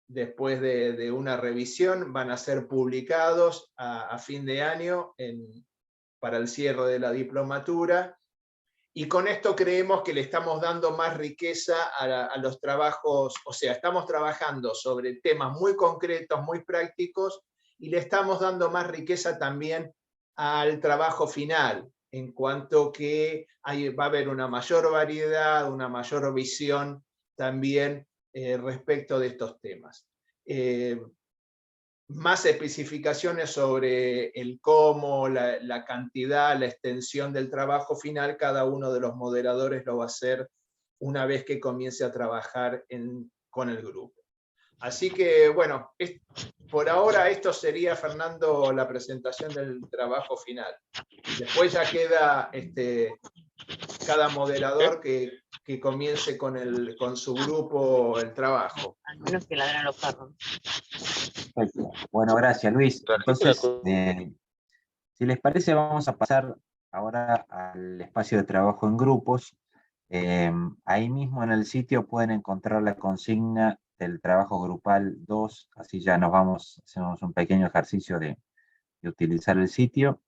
después de una revisión, van a ser publicados a fin de año para el cierre de la diplomatura, y con esto creemos que le estamos dando más riqueza a los trabajos, o sea, estamos trabajando sobre temas muy concretos, muy prácticos, y le estamos dando más riqueza también al trabajo final, en cuanto que va a haber una mayor variedad, una mayor visión también respecto de estos temas. Más especificaciones sobre el cómo, la cantidad, la extensión del trabajo final, cada uno de los moderadores lo va a hacer una vez que comience a trabajar con el grupo. Así que, bueno, por ahora esto sería, Fernando, la presentación del trabajo final. Después ya queda cada moderador que comience con su grupo el trabajo. Al menos que ladran los perros. Perfecto. Bueno, gracias, Luis. Entonces, si les parece, vamos a pasar ahora al espacio de trabajo en grupos. Ahí mismo en el sitio pueden encontrar la consigna del trabajo grupal 2, así ya hacemos un pequeño ejercicio de utilizar el sitio.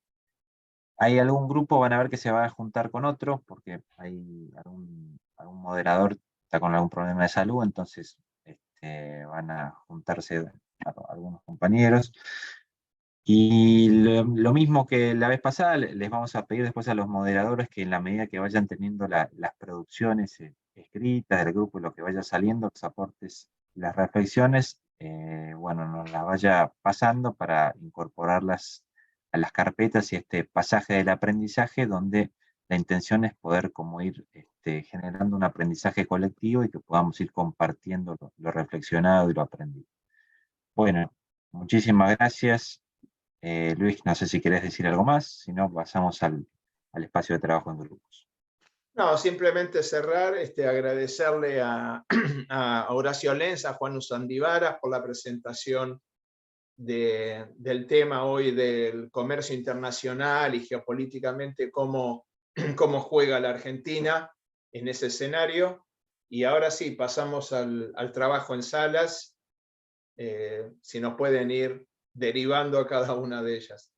Hay algún grupo, van a ver que se va a juntar con otro, porque hay algún moderador está con algún problema de salud, entonces van a juntarse algunos compañeros. Y lo mismo que la vez pasada, les vamos a pedir después a los moderadores que en la medida que vayan teniendo las producciones escritas del grupo y lo que vaya saliendo, los aportes, las reflexiones, bueno, nos las vaya pasando para incorporarlas a las carpetas y este pasaje del aprendizaje, donde la intención es poder como ir generando un aprendizaje colectivo y que podamos ir compartiendo lo reflexionado y lo aprendido. Bueno, muchísimas gracias. Luis, no sé si querés decir algo más, si no pasamos al espacio de trabajo en grupos. No, simplemente cerrar, agradecerle a Horacio Lenz, a Juan Usandivaras por la presentación del tema hoy del comercio internacional y geopolíticamente cómo juega la Argentina en ese escenario. Y ahora sí, pasamos al trabajo en salas, si nos pueden ir derivando a cada una de ellas.